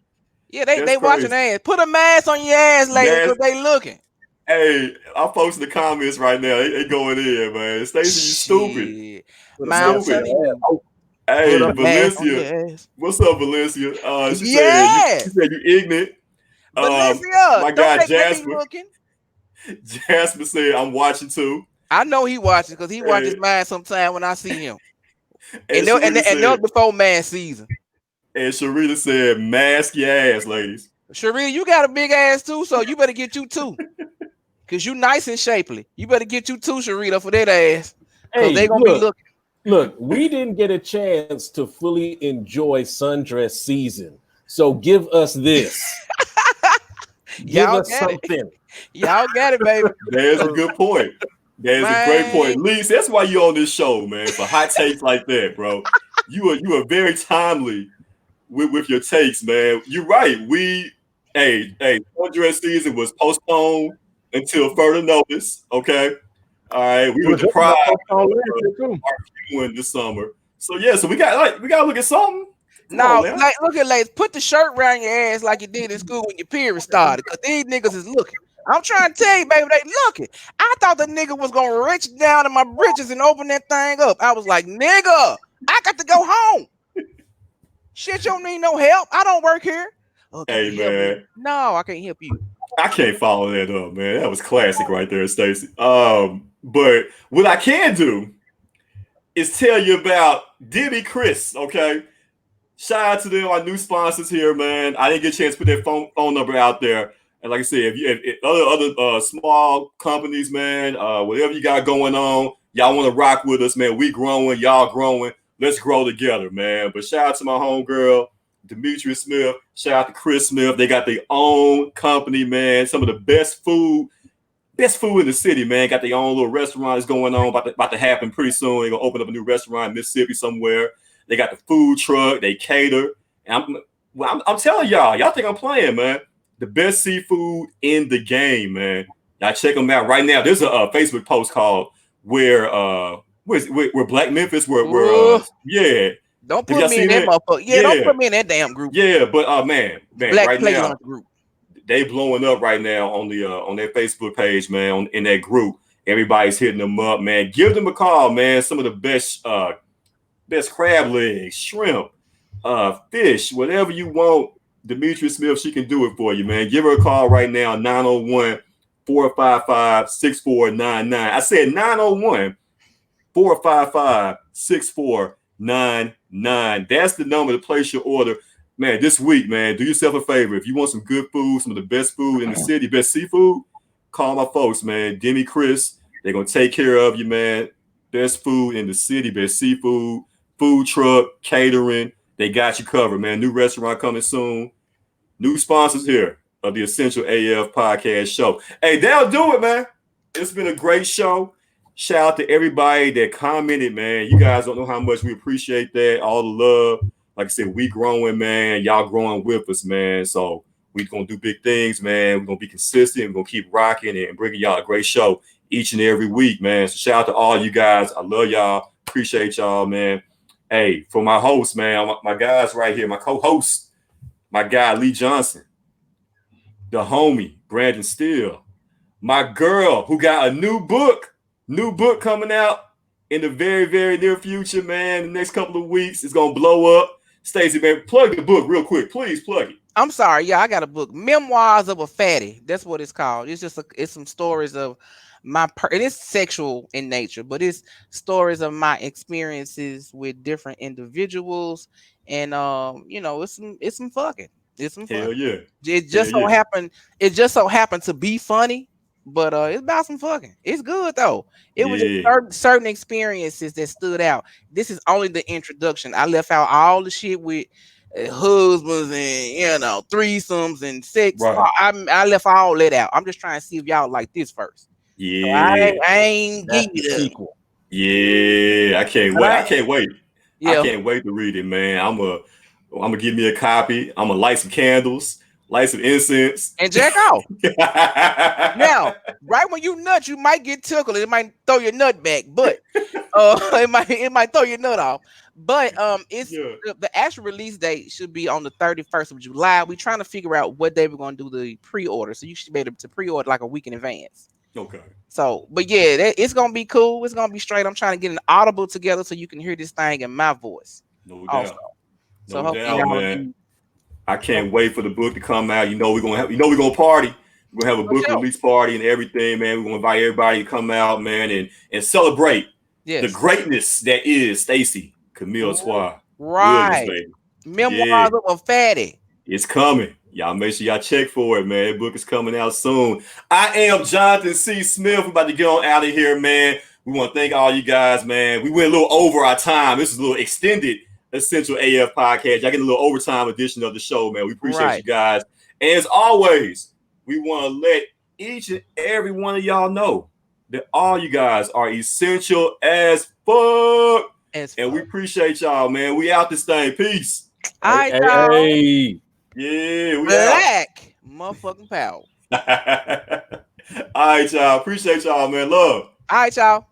Yeah, they watching ass. Put a mask on your ass, lady, because they looking. Hey, I'm posting the comments right now. They going in, man. Stacey, you stupid. Man, stupid. Hey, Valencia. What's up, Valencia? She said you ignorant. Valencia, my guy Jasper. Jasper said I'm watching too. I know he watches because he watches mine sometime when I see him. and that was before man season. And Sharita said, mask your ass, ladies. Sharita, you got a big ass too, so you better get you two. Because you nice and shapely. You better get you two, Sharita, for that ass. Because they going to be looking. Look, we didn't get a chance to fully enjoy sundress season. So give us this. Give us something. Y'all got it, baby. There's a good point. That is a great point. Lise, that's why you on this show, man, for hot takes like that, bro. You are very timely with your takes, man. You're right. Sundress season was postponed until further notice. Okay. All right. We were deprived of our this summer. So yeah, so we gotta look at something. Now, look at ladies, put the shirt around your ass like you did in school when your period started, because these niggas is looking. I'm trying to tell you, baby, they looking. I thought the nigga was gonna reach down in my britches and open that thing up. I was like, nigga, I got to go home. Shit, you don't need no help. I don't work here. Hey, man. No, I can't help you. I can't follow that up, man. That was classic right there, Stacey. But what I can do is tell you about Demi Chris, okay? Shout out to them, our new sponsors here, man. I didn't get a chance to put their phone number out there. And like I said, if other small companies, man, whatever you got going on, y'all want to rock with us, man. We growing, y'all growing. Let's grow together, man. But shout out to my homegirl, Demetrius Smith. Shout out to Chris Smith. They got their own company, man. Some of the best food in the city, man. Got their own little restaurants going on, about to happen pretty soon. They're gonna open up a new restaurant in Mississippi somewhere. They got the food truck. They cater. And I'm telling y'all think I'm playing, man. The best seafood in the game, man. Y'all check them out right now. There's a Facebook post called where Black Memphis yeah. Don't put me in that motherfucker. Yeah, don't put me in that damn group. Yeah, but man, Black right now group. They blowing up right now on their Facebook page, man. In that group, everybody's hitting them up, man. Give them a call, man. Some of the best crab legs, shrimp, fish, whatever you want. Demetri Smith, she can do it for you, man. Give her a call right now, 901-455-6499. I said 901-455-6499. That's the number to place your order. Man, this week, man, do yourself a favor. If you want some good food, some of the best food in the city, best seafood, call my folks, man. Demi Chris, they're going to take care of you, man. Best food in the city, best seafood, food truck, catering. They got you covered, man. New restaurant coming soon. New sponsors here. of the Essential AF Podcast Show. Hey, that'll do it, man. It's been a great show. Shout out to everybody that commented, man. You guys don't know how much we appreciate that. All the love. Like I said, we growing, man. Y'all growing with us, man. So we gonna do big things, man. We're gonna be consistent. We're gonna keep rocking and bringing y'all a great show each and every week, man. So shout out to all you guys. I love y'all. Appreciate y'all, man. Hey, for my host, man, my guys right here, my co-host, my guy Lee Johnson, the homie Brandon Steele, my girl who got a new book coming out in the very, very near future, man. The next couple of weeks, it's gonna blow up. Stacey, man, plug the book real quick, please. Plug it. I'm sorry, yeah, I got a book, Memoirs of a Fatty. That's what it's called. It's just it's some stories of and it's sexual in nature, but it's stories of my experiences with different individuals, and it's some fucking. It's some Hell fucking. yeah. It just so happened to be funny, but it's about some fucking. It's good though. It was just certain experiences that stood out. This is only the introduction. I left out all the shit with husbands and threesomes and sex. Right. I left all that out. I'm just trying to see if y'all like this first. Yeah. So I ain't That's geeked the up. sequel. Yeah, I can't wait. I can't wait. Yeah. I can't wait to read it, man. I'm gonna give me a copy. I'm gonna light some candles, light some incense, and jack off. Now, right when you nut, you might get tickled. It might throw your nut back, but it might throw your nut off. But it's the actual release date should be on the 31st of July. We're trying to figure out what day we're gonna do the pre-order. So you should be able to pre-order like a week in advance. Okay. So, but yeah, it's gonna be cool. It's gonna be straight. I'm trying to get an audible together so you can hear this thing in my voice. No also. doubt. So no doubt, man. I can't wait for the book to come out. We're gonna party. We're gonna have a book release party and everything, man. We're gonna invite everybody to come out, man, and celebrate the greatness that is Stacey Camille Twa. Right. Baby. Memoirs of a Fatty. It's coming. Y'all make sure y'all check for it, man. The book is coming out soon. I am Jonathan C. Smith. We're about to get on out of here, man. We want to thank all you guys, man. We went a little over our time. This is a little extended Essential AF podcast. Y'all getting a little overtime edition of the show, man. We appreciate you guys. And as always, we want to let each and every one of y'all know that all you guys are essential as fuck. And we appreciate y'all, man. We out this thing. Peace. All right, y'all. Hey. Yeah, we Black motherfucking power. All right, y'all. Appreciate y'all, man. Love. All right, y'all.